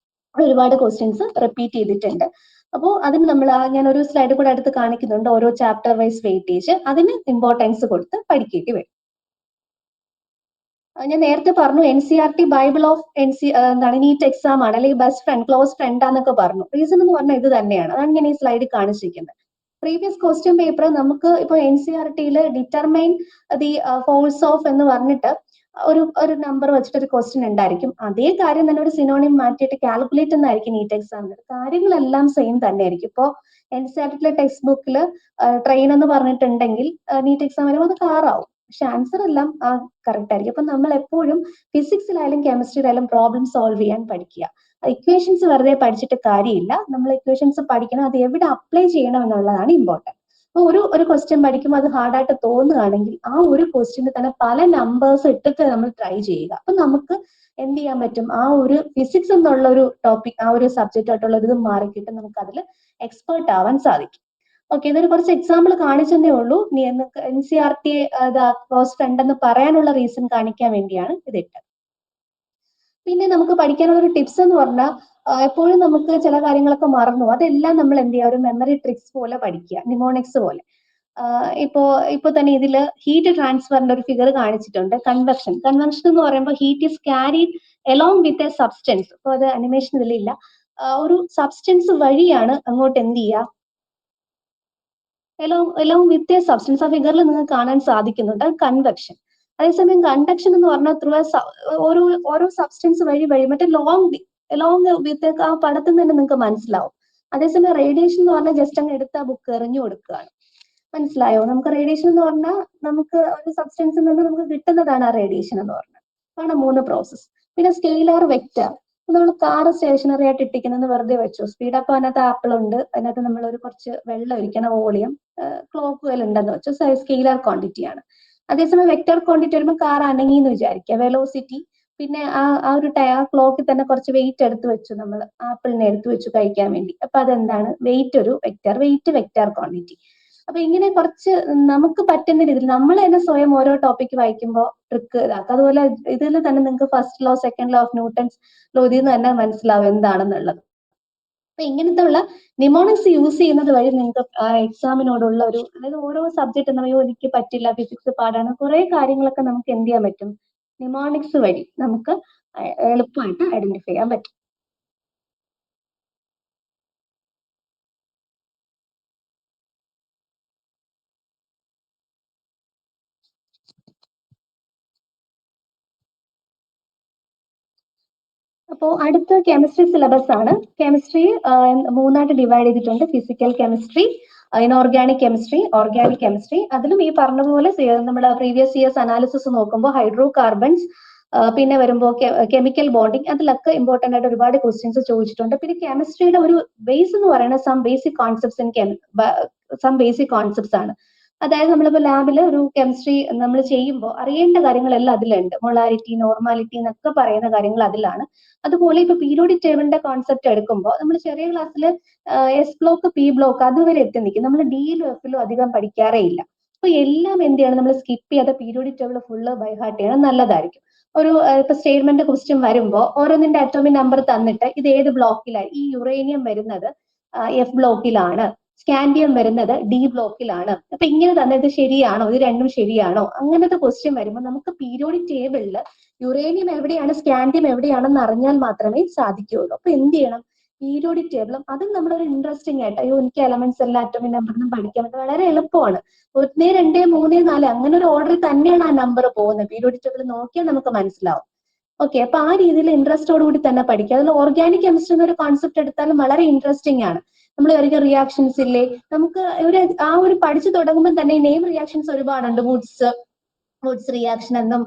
ഒരുപാട് ക്വസ്റ്റ്യൻസ് റിപ്പീറ്റ് ചെയ്തിട്ടുണ്ട്. അപ്പോൾ അതിന് നമ്മൾ ഞാൻ ഒരു സ്ലൈഡ് കൂടെ അടുത്ത് കാണിക്കുന്നുണ്ട്, ഓരോ ചാപ്റ്റർ വൈസ് വെയിറ്റേജ്, അതിന് ഇമ്പോർട്ടൻസ് കൊടുത്ത് പഠിക്കേണ്ടി വരും. ഞാൻ നേരത്തെ പറഞ്ഞു NCERT ബൈബിൾ ഓഫ് എന്താണ് നീറ്റ് എക്സാം ആണ്, അല്ലെങ്കിൽ ബെസ്റ്റ് ഫ്രണ്ട്, ക്ലോസ് ഫ്രണ്ട് ആന്നൊക്കെ പറഞ്ഞു. റീസൺ എന്ന് പറഞ്ഞാൽ ഇത് തന്നെയാണ്. അതാണ് ഞാൻ ഈ സ്ലൈഡിൽ കാണിച്ചിരിക്കുന്നത്. പ്രീവിയസ് ക്വസ്റ്റ്യൻ പേപ്പർ നമുക്ക് ഇപ്പോൾ NCERTയിൽ ഡിറ്റർമൈൻ ദി ഫോഴ്സ് ഓഫ് എന്ന് പറഞ്ഞിട്ട് ഒരു നമ്പർ വെച്ചിട്ട് ഒരു ക്വസ്റ്റ്യൻ ഉണ്ടായിരിക്കും. അതേ കാര്യം തന്നെ ഒരു സിനോണിം മാറ്റിയിട്ട് കാൽക്കുലേറ്റ് എന്നായിരിക്കും നീറ്റ് എക്സാമിന്. കാര്യങ്ങളെല്ലാം സെയിം തന്നെ ആയിരിക്കും. ഇപ്പോൾ NCERTയിലെ ടെക്സ്റ്റ് ബുക്കിൽ ട്രെയിൻ എന്ന് പറഞ്ഞിട്ടുണ്ടെങ്കിൽ നീറ്റ് എക്സാം വരുമ്പോൾ അത് കാറാവും. പക്ഷെ ആൻസർ എല്ലാം കറക്റ്റ് ആയിരിക്കും. അപ്പൊ നമ്മൾ എപ്പോഴും ഫിസിക്സിലായാലും കെമിസ്ട്രിയിലായാലും പ്രോബ്ലം സോൾവ് ചെയ്യാൻ പഠിക്കുക. ഇക്വേഷൻസ് വെറുതെ പഠിച്ചിട്ട് കാര്യമില്ല. നമ്മൾ ഇക്വേഷൻസ് പഠിക്കണം, അത് എവിടെ അപ്ലൈ ചെയ്യണം എന്നുള്ളതാണ് ഇമ്പോർട്ടന്റ്. അപ്പൊ ഒരു ക്വസ്റ്റ്യൻ പഠിക്കുമ്പോൾ അത് ഹാർഡായിട്ട് തോന്നുകയാണെങ്കിൽ ആ ഒരു ക്വസ്റ്റ്യന് തന്നെ പല നമ്പേഴ്സ് ഇട്ടിട്ട് നമ്മൾ ട്രൈ ചെയ്യുക. അപ്പൊ നമുക്ക് എന്ത് ചെയ്യാൻ പറ്റും, ആ ഒരു ഫിസിക്സ് എന്നുള്ള ഒരു ടോപ്പിക്, ആ ഒരു സബ്ജക്റ്റ് ആയിട്ടുള്ള ഒരു ഇത് മാറിക്കിട്ട് നമുക്ക് അതിൽ എക്സ്പേർട്ട് ആവാൻ സാധിക്കും. ഓക്കെ, ഇതൊരു കുറച്ച് എക്സാമ്പിൾ കാണിച്ചെന്നേ ഉള്ളൂ. NCERT ക്ലോസ് ഫ്രണ്ട് എന്ന് പറയാനുള്ള റീസൺ കാണിക്കാൻ വേണ്ടിയാണ് ഇത് ഇട്ടത്. പിന്നെ നമുക്ക് പഠിക്കാനുള്ള ഒരു ടിപ്സ് എന്ന് പറഞ്ഞാൽ എപ്പോഴും നമുക്ക് ചില കാര്യങ്ങളൊക്കെ മറന്നു, അതെല്ലാം നമ്മൾ എന്ത് ചെയ്യുക, ഒരു മെമ്മറി ട്രിക്സ് പോലെ പഠിക്കുക, നിമോണിക്സ് പോലെ. ഇപ്പൊ തന്നെ ഇതിൽ ഹീറ്റ് ട്രാൻസ്ഫറിന്റെ ഒരു ഫിഗർ കാണിച്ചിട്ടുണ്ട്. കൺവെക്ഷൻ എന്ന് പറയുമ്പോൾ heat is carried along with a substance. ഇപ്പൊ അത് അനിമേഷൻ ഇതിലില്ല. ഒരു സബ്സ്റ്റൻസ് വഴിയാണ് അങ്ങോട്ട് എന്ത് ചെയ്യുക, എലോങ് വിത്ത് എ സബ്സ്റ്റൻസ്. ആ ഫിഗറിൽ നിങ്ങൾക്ക് കാണാൻ സാധിക്കുന്നുണ്ട്, അത് കൺവെക്ഷൻ. അതേസമയം കണ്ടക്ഷൻ എന്ന് പറഞ്ഞാൽ ത്രൂ ഓരോ ഓരോ സബ്സ്റ്റൻസ് വഴി വഴി മറ്റേ ലോങ് വിത്ത് ആ പടത്തിൽ നിന്ന് തന്നെ നിങ്ങൾക്ക് മനസ്സിലാവും. അതേസമയം റേഡിയേഷൻ എന്ന് പറഞ്ഞാൽ ജസ്റ്റ് അങ്ങ് എടുത്ത് ആ ബുക്ക് എറിഞ്ഞു കൊടുക്കുകയാണ്. മനസ്സിലായോ? നമുക്ക് റേഡിയേഷൻ എന്ന് പറഞ്ഞാൽ നമുക്ക് ഒരു സബ്സ്റ്റൻസിൽ നിന്ന് നമുക്ക് കിട്ടുന്നതാണ് ആ റേഡിയേഷൻ എന്ന് പറഞ്ഞാൽ. അതാണ് 3 പ്രോസസ്സ്. പിന്നെ സ്കെയിലാർ വെക്റ്റർ, നമ്മൾ കാർ സ്റ്റേഷനറി ആയിട്ട് ഇട്ടിക്കുന്നത് വെറുതെ വെച്ചു. സ്പീഡ് അപ്പ് അതിനകത്ത് ആപ്പിൾ ഉണ്ട്, അതിനകത്ത് നമ്മൾ ഒരു കുറച്ച് വെള്ളം ഒഴിക്കണം, വോളിയം ക്ലോക്ക് വെൽ ഉണ്ടെന്ന് വെച്ചു, സ്കെയിലാർ ക്വാണ്ടിറ്റി ആണ്. അതേസമയം വെക്റ്റർ ക്വാണ്ടിറ്റി വരുമ്പോൾ കാർ അനങ്ങി എന്ന് വിചാരിക്കുക, വെലോസിറ്റി, പിന്നെ ആ ഒരു ക്ലോക്കിൽ തന്നെ കുറച്ച് വെയിറ്റ് എടുത്ത് വെച്ചു, നമ്മൾ ആപ്പിളിനെ എടുത്ത് വെച്ചു കഴിക്കാൻ വേണ്ടി. അപ്പൊ അതെന്താണ്? വെയിറ്റ് ഒരു വെക്റ്റർ, വെക്റ്റർ ക്വാണ്ടിറ്റി. അപ്പൊ ഇങ്ങനെ കുറച്ച് നമുക്ക് പറ്റുന്ന രീതിയിൽ നമ്മൾ തന്നെ സ്വയം ഓരോ ടോപ്പിക് വായിക്കുമ്പോൾ ട്രിക്ക് ഇതാക്കുക. അതുപോലെ ഇതിൽ തന്നെ നിങ്ങൾക്ക് first law, second law of Newton's law ഇതിൽ നിന്ന് തന്നെ മനസ്സിലാവും എന്താണെന്നുള്ളത്. അപ്പൊ ഇങ്ങനത്തെ ഉള്ള നിമോണിക്സ് യൂസ് ചെയ്യുന്നത് വഴി നിങ്ങൾക്ക് എക്സാമിനോടുള്ള ഒരു, അതായത് ഓരോ സബ്ജക്ട് എന്ന് പറയുമ്പോൾ എനിക്ക് പറ്റില്ല, ഫിസിക്സ് പാടാണ്, കുറെ കാര്യങ്ങളൊക്കെ നമുക്ക് എന്ത് ചെയ്യാൻ പറ്റും, നിമോണിക്സ് വഴി നമുക്ക് എളുപ്പമായിട്ട് ഐഡന്റിഫൈ ചെയ്യാൻ പറ്റും. അപ്പോൾ അടുത്ത കെമിസ്ട്രി സിലബസ് ആണ്. കെമിസ്ട്രി 3ആയിട്ട് ഡിവൈഡ് ചെയ്തിട്ടുണ്ട്. Physical chemistry, inorganic chemistry, organic chemistry. അതിലും ഈ പറഞ്ഞതുപോലെ നമ്മുടെ പ്രീവിയസ് ഇയേഴ്സ് അനാലിസിസ് നോക്കുമ്പോൾ ഹൈഡ്രോ കാർബൺസ്, പിന്നെ വരുമ്പോൾ കെമിക്കൽ ബോണ്ടിങ്, അതിലൊക്കെ ഇമ്പോർട്ടന്റ് ആയിട്ട് ഒരുപാട് ക്വസ്റ്റ്യൻസ് ചോദിച്ചിട്ടുണ്ട്. പിന്നെ കെമിസ്ട്രിയുടെ ഒരു ബേസ് എന്ന് പറയുന്നത് സം ബേസിക് കോൺസെപ്റ്റ്സ് ആണ്. അതായത് നമ്മളിപ്പോ ലാബിൽ ഒരു കെമിസ്ട്രി നമ്മൾ ചെയ്യുമ്പോൾ അറിയേണ്ട കാര്യങ്ങളെല്ലാം അതിലുണ്ട്. മൊളാരിറ്റി, നോർമാലിറ്റി എന്നൊക്കെ പറയുന്ന കാര്യങ്ങൾ അതിലാണ്. അതുപോലെ ഇപ്പൊ പീരിയോഡിക് ടേബിളിന്റെ കോൺസെപ്റ്റ് എടുക്കുമ്പോൾ നമ്മൾ ചെറിയ ക്ലാസ്സിൽ എസ് ബ്ലോക്ക്, പി ബ്ലോക്ക് അതുവരെ എത്തി നിൽക്കും. നമ്മൾ ഡിയിലും എഫിലും അധികം പഠിക്കാറേ ഇല്ല. അപ്പൊ എല്ലാം എന്ത് ചെയ്യണം, നമ്മൾ സ്കിപ്പ് ചെയ്യാതെ periodic table full by heart ചെയ്യണം, നല്ലതായിരിക്കും. ഒരു ഇപ്പൊ സ്റ്റേറ്റ്മെന്റ് ക്വസ്റ്റ്യൻ വരുമ്പോൾ ഓരോന്നിന്റെ അറ്റോമിക് നമ്പർ തന്നിട്ട് ഇത് ഏത് ബ്ലോക്കിലായി, ഈ യുറേനിയം വരുന്നത് എഫ് ബ്ലോക്കിലാണ്, സ്കാൻഡിയം വരുന്നത് ഡി ബ്ലോക്കിലാണ്. അപ്പൊ ഇങ്ങനെ തന്നത് ശരിയാണോ, ഇത് രണ്ടും ശരിയാണോ, അങ്ങനത്തെ ക്വസ്റ്റ്യൻ വരുമ്പോൾ നമുക്ക് പീരിയോഡിക് ടേബിളിൽ യുറേനിയം എവിടെയാണ്, സ്കാൻഡിയം എവിടെയാണെന്ന് അറിഞ്ഞാൽ മാത്രമേ സാധിക്കുകയുള്ളൂ. അപ്പൊ എന്ത് ചെയ്യണം, പീരിയോഡിക് ടേബിളും അതും നമ്മളൊരു ഇൻട്രസ്റ്റിംഗ് ആയിട്ട്, അയ്യോ എനിക്ക് എലമെന്റ്സ് എല്ലാം അറ്റോമിക് നമ്പറിനും പഠിക്കാൻ പറ്റും, വളരെ എളുപ്പമാണ്. 1, 2, 3, 4 അങ്ങനെ ഒരു ഓർഡറിൽ തന്നെയാണ് ആ നമ്പർ പോകുന്നത്. പീരിയോഡിക് ടേബിൾ നോക്കിയാൽ നമുക്ക് മനസ്സിലാവും. ഓക്കെ, അപ്പൊ ആ രീതിയിൽ ഇൻട്രസ്റ്റോട് കൂടി തന്നെ പഠിക്കുക. അതിൽ ഓർഗാനിക് കെമിസ്ട്രി എന്നൊരു കോൺസെപ്റ്റ് എടുത്താലും വളരെ ഇൻട്രസ്റ്റിംഗ് ആണ്. നമ്മൾ വരയ്ക്കുന്ന റിയാക്ഷൻസ് ഇല്ലേ, നമുക്ക് ആ ഒരു പഠിച്ചു തുടങ്ങുമ്പോൾ തന്നെ നെയിം റിയാക്ഷൻസ് ഒരുപാടുണ്ട്. വുഡ്സ് റിയാക്ഷൻ എന്നും,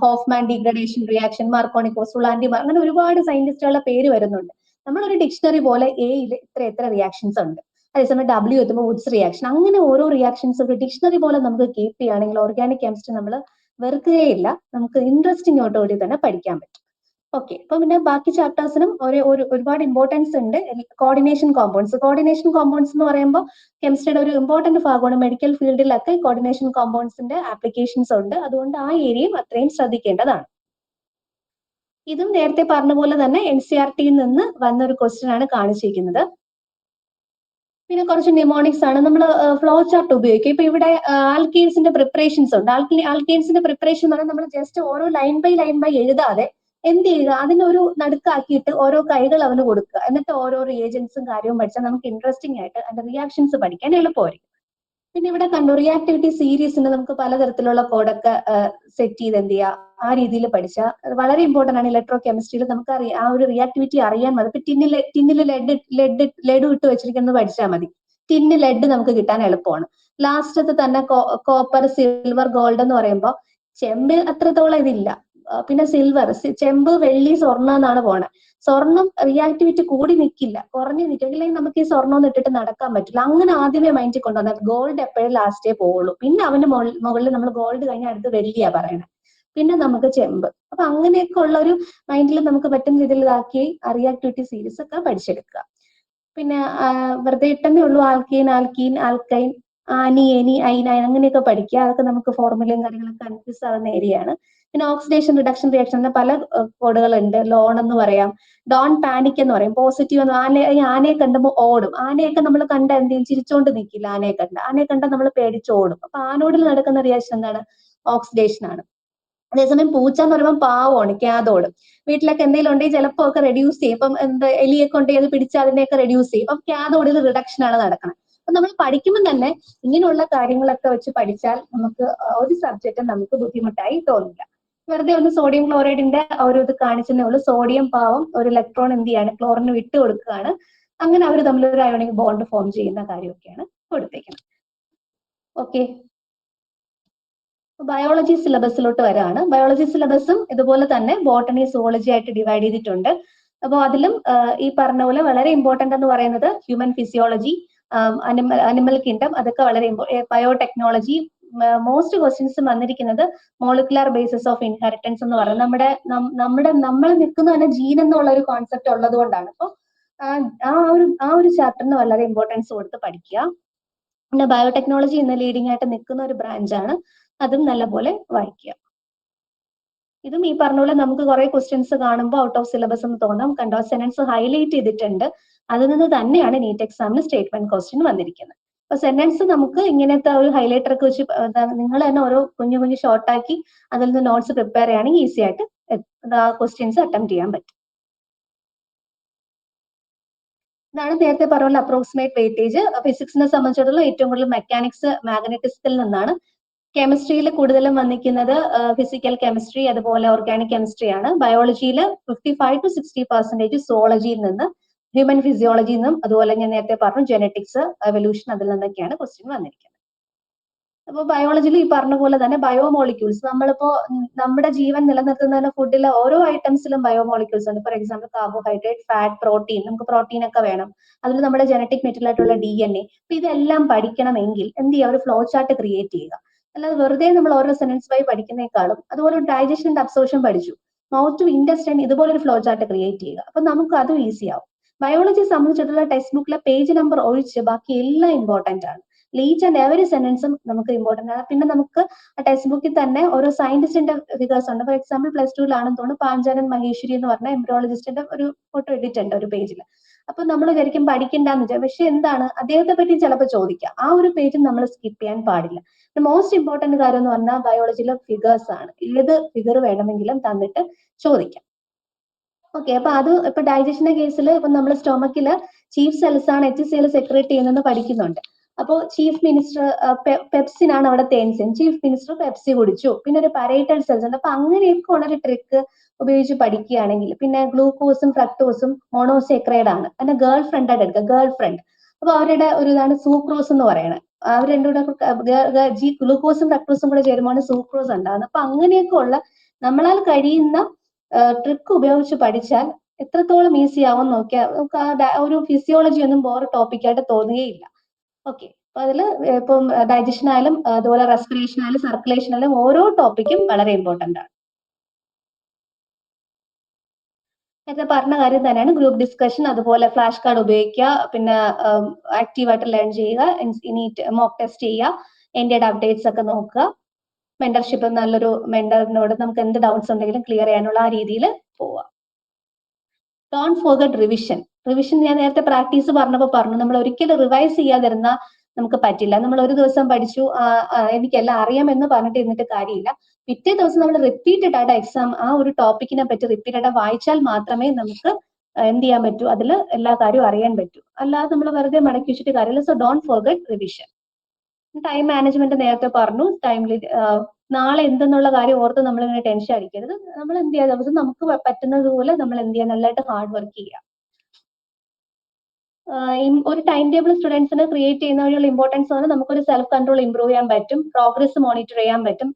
ഹോഫ്മാൻ ഡീഗ്രഡേഷൻ റിയാക്ഷൻ, മാർക്കോണി പോസ്റ്റുലാൻഡി, അങ്ങനെ ഒരുപാട് സയന്റിസ്റ്റുകളുടെ പേര് വരുന്നുണ്ട്. നമ്മളൊരു ഡിക്ഷണറി പോലെ എയിൽ എത്ര റിയാക്ഷൻസ് ഉണ്ട്, അതേസമയം ഡബ്ല്യു എത്തുമ്പോൾ വുഡ്സ് റിയാക്ഷൻ, അങ്ങനെ ഓരോ റിയാക്ഷൻസ് ഒരു ഡിക്ഷണറി പോലെ നമുക്ക് കീപ്പ് ചെയ്യുകയാണെങ്കിൽ ഓർഗാനിക് കെമിസ്ട്രി നമ്മൾ വെറുക്കുകയില്ല, നമുക്ക് ഇൻട്രസ്റ്റിംഗോടുകൂടി തന്നെ പഠിക്കാൻ പറ്റും. ഓക്കെ, അപ്പൊ പിന്നെ ബാക്കി ചാപ്റ്റേഴ്സിനും ഒരുപാട് ഇമ്പോർട്ടൻസ് ഉണ്ട്. കോർഡിനേഷൻ കോമ്പൗണ്ട്സ് എന്ന് പറയുമ്പോൾ കെമിസ്ട്രിയുടെ ഒരു ഇമ്പോർട്ടന്റ് ഭാഗമാണ്. മെഡിക്കൽ ഫീൽഡിലൊക്കെ കോർഡിനേഷൻ കോമ്പൗണ്ട്സിന്റെ ആപ്ലിക്കേഷൻസ് ഉണ്ട്. അതുകൊണ്ട് ആ ഏരിയയും അത്രയും ശ്രദ്ധിക്കേണ്ടതാണ്. ഇതും നേരത്തെ പറഞ്ഞ പോലെ തന്നെ NCERT-യിൽ നിന്ന് വന്ന ഒരു ക്വസ്റ്റ്യൻ ആണ് കാണിച്ചിരിക്കുന്നത്. പിന്നെ കുറച്ച് നിമോണിക്സ് ആണ്. നമ്മൾ ഫ്ലോ ചാർട്ട് ഉപയോഗിക്കും. ഇപ്പൊ ഇവിടെ ആൽക്കീൻസിന്റെ പ്രിപ്പറേഷൻസ് ഉണ്ട്. ആൽക്കീൻസിന്റെ പ്രിപ്പറേഷൻ എന്ന് പറഞ്ഞാൽ നമ്മൾ ജസ്റ്റ് ഓരോ ലൈൻ ബൈ എഴുതാതെ എന്ത് ചെയ്യുക, അതിനൊരു നടുക്കാക്കിയിട്ട് ഓരോ കൈകൾ അവന് കൊടുക്കുക, എന്നിട്ട് ഓരോ റിയേജൻസും കാര്യവും പഠിച്ചാൽ നമുക്ക് ഇൻട്രസ്റ്റിംഗ് ആയിട്ട് അതിന്റെ റിയാക്ഷൻസ് പഠിക്കാൻ എളുപ്പമായിരിക്കും. പിന്നെ ഇവിടെ കണ്ടു റിയാക്ടിവിറ്റി സീരീസിന് നമുക്ക് പലതരത്തിലുള്ള കോഡൊക്കെ സെറ്റ് ചെയ്ത് എന്ത് ചെയ്യുക, ആ രീതിയിൽ പഠിച്ചാൽ വളരെ ഇമ്പോർട്ടന്റ് ആണ്. ഇലക്ട്രോ കെമിസ്ട്രിയിൽ നമുക്ക് ആ ഒരു റിയാക്ടിവിറ്റി അറിയാൻ മതി. ഇപ്പൊ ടിന്നിൽ ലെഡ് ഇട്ട് വെച്ചിരിക്കുന്നത് പഠിച്ചാൽ മതി. ടിന്ന് ലെഡ് നമുക്ക് കിട്ടാൻ എളുപ്പമാണ്. ലാസ്റ്റത്തെ തന്നെ കോപ്പർ, സിൽവർ, ഗോൾഡ് എന്ന് പറയുമ്പോൾ ചെമ്പിൽ അത്രത്തോളം ഇതില്ല. പിന്നെ സിൽവർ, ചെമ്പ്, വെള്ളി, സ്വർണ്ണം എന്നാണ് പോണത്. സ്വർണം റിയാക്ടിവിറ്റി കൂടി നിൽക്കില്ല, കുറഞ്ഞു നിൽക്കും. അല്ലെങ്കിൽ നമുക്ക് ഈ സ്വർണ്ണം ഒന്നും ഇട്ടിട്ട് നടക്കാൻ പറ്റില്ല. അങ്ങനെ ആദ്യമേ മൈൻഡിൽ കൊണ്ടുവന്നാൽ ഗോൾഡ് എപ്പോഴും ലാസ്റ്റേ പോവുള്ളൂ. പിന്നെ അവന്റെ മുകളിൽ നമ്മൾ ഗോൾഡ് കഴിഞ്ഞാൽ അടുത്ത് വെള്ളിയാ പറയണത്, പിന്നെ നമുക്ക് ചെമ്പ്. അപ്പൊ അങ്ങനെയൊക്കെ ഉള്ള ഒരു മൈൻഡിൽ നമുക്ക് പറ്റുന്ന രീതിയിൽ ഇതാക്കി റിയാക്ടിവിറ്റി സീരീസ് ഒക്കെ പഠിച്ചെടുക്കുക. പിന്നെ വെറുതെ ഇട്ടെന്നേ ഉള്ളൂ ആൽക്കീൻ, ആൽക്കൈൻ, ആനി, എനി, ഐനൈൻ അങ്ങനെയൊക്കെ പഠിക്കുക. അതൊക്കെ നമുക്ക് ഫോർമുലയും കാര്യങ്ങളൊക്കെ കൺഫ്യൂസ് ആവുന്ന ഏരിയയാണ്. പിന്നെ ഓക്സിഡേഷൻ റിഡക്ഷൻ റിയാക്ഷൻ പല കോഡുകളുണ്ട്. ലോൺ എന്ന് പറയാം, ഡോൺ പാനിക് എന്ന് പറയും. പോസിറ്റീവ് ആനയെ കണ്ടുമ്പോൾ ഓടും. ആനയൊക്കെ നമ്മൾ കണ്ട എന്ത് ചെയ്യും, ചിരിച്ചോണ്ട് നിൽക്കില്ല. ആനയെ കണ്ട നമ്മൾ പേടിച്ചോടും. അപ്പൊ ആനോടിൽ നടക്കുന്ന റിയാക്ഷൻ എന്താണ്, ഓക്സിഡേഷൻ ആണ്. അതേസമയം പൂച്ച എന്ന് പറയുമ്പോൾ പാവമാണ്, കാതോട്. വീട്ടിലൊക്കെ എന്തെങ്കിലും ഉണ്ടെങ്കിൽ ചിലപ്പോൾ ഒക്കെ റെഡ്യൂസ് ചെയ്യും. ഇപ്പം എന്താ എലിയൊക്കെ ഉണ്ടെങ്കിൽ അത് പിടിച്ച് അതിനെയൊക്കെ റെഡ്യൂസ് ചെയ്യും. അപ്പം കാതോടിൽ റിഡക്ഷൻ ആണ് നടക്കുന്നത്. അപ്പൊ നമ്മൾ പഠിക്കുമ്പോൾ തന്നെ ഇങ്ങനെയുള്ള കാര്യങ്ങളൊക്കെ വെച്ച് പഠിച്ചാൽ നമുക്ക് ഒരു സബ്ജക്റ്റും നമുക്ക് ബുദ്ധിമുട്ടായി തോന്നില്ല. വെറുതെ ഒന്ന് സോഡിയം ക്ലോറൈഡിന്റെ ഒരു ഇത് കാണിച്ചതേ ഉള്ളൂ. സോഡിയം പാവം ഒരു ഇലക്ട്രോൺ എന്ത് ചെയ്യാണ്, ക്ലോറിന് വിട്ട് കൊടുക്കുകയാണ്. അങ്ങനെ അവർ തമ്മിൽ ഒരു അയോണിക് ബോണ്ട് ഫോം ചെയ്യുന്ന കാര്യമൊക്കെയാണ് കൊടുത്തേക്കുന്നത്. ഓക്കെ, ബയോളജി സിലബസിലോട്ട് വരാണ്. ബയോളജി സിലബസും ഇതുപോലെ തന്നെ ബോട്ടണി, സുവോളജി ആയിട്ട് ഡിവൈഡ് ചെയ്തിട്ടുണ്ട്. അപ്പോൾ അതിലും ഈ പറഞ്ഞ പോലെ വളരെ ഇമ്പോർട്ടന്റ് എന്ന് പറയുന്നത് ഹ്യൂമൻ ഫിസിയോളജി, അനിമൽ കിങ്ഡം, അതൊക്കെ വളരെ ബയോടെക്നോളജി. മോസ്റ്റ് ക്വസ്റ്റ്യൻസ് വന്നിരിക്കുന്നത് മോളിക്കുലാർ ബേസിസ് ഓഫ് ഇൻഹെറിറ്റൻസ് എന്ന് പറയുന്നത് നമ്മൾ നിൽക്കുന്ന തന്നെ ജീൻ എന്നുള്ള ഒരു കോൺസെപ്റ്റ് ഉള്ളത് കൊണ്ടാണ്. അപ്പോൾ ആ ഒരു ചാപ്റ്ററിന് വളരെ ഇമ്പോർട്ടൻസ് കൊടുത്ത് പഠിക്കുക. പിന്നെ ബയോടെക്നോളജി ഇന്ന് ലീഡിംഗ് ആയിട്ട് നിൽക്കുന്ന ഒരു ബ്രാഞ്ചാണ്, അതും നല്ലപോലെ വായിക്കുക. ഇതും ഈ പറഞ്ഞ പോലെ നമുക്ക് കുറെ ക്വസ്റ്റ്യൻസ് കാണുമ്പോൾ ഔട്ട് ഓഫ് സിലബസ് എന്ന് തോന്നാം. കണ്ടോ, സെന്റൻസ് ഹൈലൈറ്റ് ചെയ്തിട്ടുണ്ട്. അതിൽ നിന്ന് തന്നെയാണ് നീറ്റ് എക്സാമിന് സ്റ്റേറ്റ്മെന്റ് ക്വസ്റ്റ്യൻ വന്നിരിക്കുന്നത്. അപ്പൊ സെന്റൻസ് നമുക്ക് ഇങ്ങനത്തെ ഒരു ഹൈലൈറ്റർ ഒക്കെ വെച്ച് നിങ്ങൾ തന്നെ ഓരോ കുഞ്ഞു കുഞ്ഞു ഷോർട്ടാക്കി അതിൽ നിന്ന് നോട്ട്സ് പ്രിപ്പയർ ചെയ്യുകയാണെങ്കിൽ ഈസി ആയിട്ട് ക്വസ്റ്റ്യൻസ് അറ്റംപ്റ്റ് ചെയ്യാൻ പറ്റും. ഇതാണ് നേരത്തെ പറഞ്ഞ അപ്രോക്സിമേറ്റ് വെയിറ്റേജ്. ഫിസിക്സിനെ സംബന്ധിച്ചിടത്തോളം ഏറ്റവും കൂടുതൽ മെക്കാനിക്സ്, മാഗ്നറ്റിക്സിൽ നിന്നാണ്. കെമിസ്ട്രിയിൽ കൂടുതലും വന്നിരിക്കുന്നത് ഫിസിക്കൽ കെമിസ്ട്രി, അതുപോലെ ഓർഗാനിക് കെമിസ്ട്രി ആണ്. ബയോളജിയിൽ 55 to 60% സുവോളജിയിൽ നിന്ന്, ഹ്യൂമൻ ഫിസിയോളജിയിൽ നിന്നും, അതുപോലെ ഞാൻ നേരത്തെ പറഞ്ഞു ജെനറ്റിക്സ്, എവല്യൂഷൻ, അതിൽ നിന്നൊക്കെയാണ് ക്വസ്റ്റ്യൻ വന്നിരിക്കുന്നത്. അപ്പൊ ബയോളജിയിൽ ഈ പറഞ്ഞ പോലെ തന്നെ ബയോമോളിക്യൂൾസ്, നമ്മളിപ്പോ നമ്മുടെ ജീവൻ നിലനിർത്തുന്ന ഫുഡിലെ ഓരോ ഐറ്റംസിലും ബയോമോളിക്യൂൾസ് ഉണ്ട്. For example carbohydrate, fat, protein. നമുക്ക് പ്രോട്ടീൻ ഒക്കെ വേണം. അതിൽ നമ്മുടെ ജനറ്റിക് മെറ്റീരിയൽ ആയിട്ടുള്ള DNA. അപ്പൊ ഇതെല്ലാം പഠിക്കണമെങ്കിൽ എന്ത് ചെയ്യുക, ഒരു ഫ്ലോ ചാർട്ട് ക്രിയേറ്റ് ചെയ്യുക. അല്ലാതെ വെറുതെ നമ്മൾ ഓരോ സെന്റൻസ് ബൈ പഠിക്കുന്നേക്കാളും, അതുപോലെ ഡൈജഷൻ ആൻഡ് അബ്സോർപ്ഷൻ പഠിച്ചു, മൗത്ത് ടു ഇൻഡസ്റ്റൈൻ, ഇതുപോലെ ഒരു ഫ്ലോ ചാർട്ട് ക്രിയേറ്റ് ചെയ്യുക. അപ്പൊ നമുക്ക് അതും ഈസി ആവും. ബയോളജി സംബന്ധിച്ചിടത്തോളം ടെക്സ്റ്റ് ബുക്കിലെ പേജ് നമ്പർ ഒഴിച്ച് ബാക്കി എല്ലാം ഇമ്പോർട്ടന്റ് ആണ്. ഈച്ച് ആൻഡ് എവറി സെന്റൻസും നമുക്ക് ഇമ്പോർട്ടന്റ് ആണ്. പിന്നെ നമുക്ക് ടെക്സ്റ്റ് ബുക്കിൽ തന്നെ ഓരോ സയന്റിസ്റ്റിന്റെ ഫിഗേഴ്സ് ഉണ്ട്. ഫോർ എക്സാമ്പിൾ +2-ലാണെന്ന് തോന്നുന്നു പാഞ്ചാനൻ മഹേശ്വരി എന്ന് പറഞ്ഞ എംബ്രിയോളജിസ്റ്റിന്റെ ഒരു ഫോട്ടോ ഇട്ടിട്ടുണ്ട് ഒരു പേജിൽ. അപ്പൊ നമ്മൾ വിചാരിക്കും പഠിക്കണ്ടെന്ന് വെച്ചാൽ, പക്ഷെ എന്താണ് അദ്ദേഹത്തെ പറ്റി ചിലപ്പോൾ ചോദിക്കാം. ആ ഒരു പേജും നമ്മൾ സ്കിപ്പ് ചെയ്യാൻ പാടില്ല. മോസ്റ്റ് ഇമ്പോർട്ടന്റ് കാര്യം എന്ന് പറഞ്ഞാൽ ബയോളജിയിലെ ഫിഗേഴ്സ് ആണ്. ഏത് ഫിഗർ വേണമെങ്കിലും തന്നിട്ട് ചോദിക്കാം. ഓക്കെ, അപ്പൊ അത് ഇപ്പൊ ഡൈജഷന്റെ കേസിൽ ഇപ്പൊ നമ്മൾ സ്റ്റൊമക്കില് ചീഫ് സെൽസ് ആണ് HCl സെക്രേറ്റ് ചെയ്യുന്നതെന്ന് പഠിക്കുന്നുണ്ട്. അപ്പോൾ ചീഫ് മിനിസ്റ്റർ പെപ്സിൻ ആണ് അവിടുത്തെ എൻസൈം. ചീഫ് മിനിസ്റ്റർ പെപ്സി കുടിച്ചു. പിന്നെ ഒരു പരേറ്റൽ സെൽസ് ഉണ്ട്. അപ്പൊ അങ്ങനെയൊക്കെ ഉള്ള ഒരു ട്രിക്ക് ഉപയോഗിച്ച് പഠിക്കുകയാണെങ്കിൽ, പിന്നെ ഗ്ലൂക്കോസും ഫ്രക്ടോസും മോണോസെക്രൈഡ് ആണ്. അതിന്റെ ഗേൾ ഫ്രണ്ട് ആയിട്ട് എടുക്കുക, ഗേൾ ഫ്രണ്ട്. അപ്പൊ അവരുടെ ഒരു ഇതാണ് സൂക്രോസ് എന്ന് പറയുന്നത്. അവർ രണ്ടും കൂടെ ഗ്ലൂക്കോസും ഫ്രക്ടോസും കൂടെ ചേരുമ്പോൾ സൂക്രോസ് ഉണ്ടാകുന്നത്. അപ്പൊ അങ്ങനെയൊക്കെ ഉള്ള നമ്മളാൽ കഴിയുന്ന ട്രിക്ക് ഉപയോഗിച്ച് പഠിച്ചാൽ എത്രത്തോളം ഈസി ആവും നോക്കിയാൽ നമുക്ക് ഒരു ഫിസിയോളജി ഒന്നും വേറെ ടോപ്പിക്കായിട്ട് തോന്നുകയില്ല. ഓക്കെ, അപ്പൊ അതിൽ ഇപ്പം ഡൈജഷൻ ആയാലും അതുപോലെ റെസ്പിറേഷൻ ആയാലും സർക്കുലേഷൻ ആയാലും ഓരോ ടോപ്പിക്കും വളരെ ഇമ്പോർട്ടന്റ് ആണ്. നേരത്തെ പറഞ്ഞ കാര്യം തന്നെയാണ് ഗ്രൂപ്പ് ഡിസ്കഷൻ, അതുപോലെ ഫ്ലാഷ് കാർഡ് ഉപയോഗിക്കുക, പിന്നെ ആക്റ്റീവായിട്ട് ലേൺ ചെയ്യുക, മോക്ക് ടെസ്റ്റ് ചെയ്യുക, എൻഡിയുടെ അപ്ഡേറ്റ്സ് ഒക്കെ നോക്കുക. മെന്റർഷിപ്പ്, നല്ലൊരു മെന്ററിനോട് നമുക്ക് എന്ത് ഡൗട്ട്സ് ഉണ്ടെങ്കിലും ക്ലിയർ ചെയ്യാനുള്ള ആ രീതിയിൽ പോവുക. Don't forget revision. റിവിഷൻ ഞാൻ നേരത്തെ പ്രാക്ടീസ് പറഞ്ഞപ്പോൾ പറഞ്ഞു, നമ്മൾ ഒരിക്കലും റിവൈസ് ചെയ്യാതിരുന്നാൽ നമുക്ക് പറ്റില്ല. നമ്മൾ ഒരു ദിവസം പഠിച്ചു, എനിക്കെല്ലാം അറിയാം എന്ന് പറഞ്ഞിട്ട് ഇരുന്നിട്ട് കാര്യമില്ല. പിറ്റേ ദിവസം നമ്മൾ റിപ്പീറ്റഡ് ആയിട്ട് എക്സാം ആ ഒരു ടോപ്പിക്കിനെ പറ്റി റിപ്പീറ്റഡ് ആയിട്ട് വായിച്ചാൽ മാത്രമേ നമുക്ക് എന്ത് ചെയ്യാൻ പറ്റൂ, അതിൽ എല്ലാ കാര്യവും അറിയാൻ പറ്റൂ. അല്ലാതെ നമ്മൾ വെറുതെ മടക്കി വെച്ചിട്ട് കാര്യമില്ല. So don't forget revision. Time management നേരത്തെ പറഞ്ഞു. ടൈമിൽ നാളെ എന്തെന്നുള്ള കാര്യം ഓർത്ത് നമ്മൾ ഇങ്ങനെ ടെൻഷൻ അടിക്കരുത്. നമ്മൾ എന്ത് ചെയ്യാം, ദിവസം നമുക്ക് പറ്റുന്നത് പോലെ നമ്മൾ എന്ത് ചെയ്യാം, നല്ലതായിട്ട് ഹാർഡ് വർക്ക് ചെയ്യാം. ഒരു ടൈം ടേബിൾ സ്റ്റുഡൻസിന് ക്രിയേറ്റ് ചെയ്യുന്ന വഴിയുള്ള ഇമ്പോർട്ടൻസ് ആണ് നമുക്കൊരു സെൽഫ് കൺട്രോൾ ഇംപ്രൂവ് ചെയ്യാൻ പറ്റും, പ്രോഗ്രസ് മോണിറ്റർ ചെയ്യാൻ പറ്റും.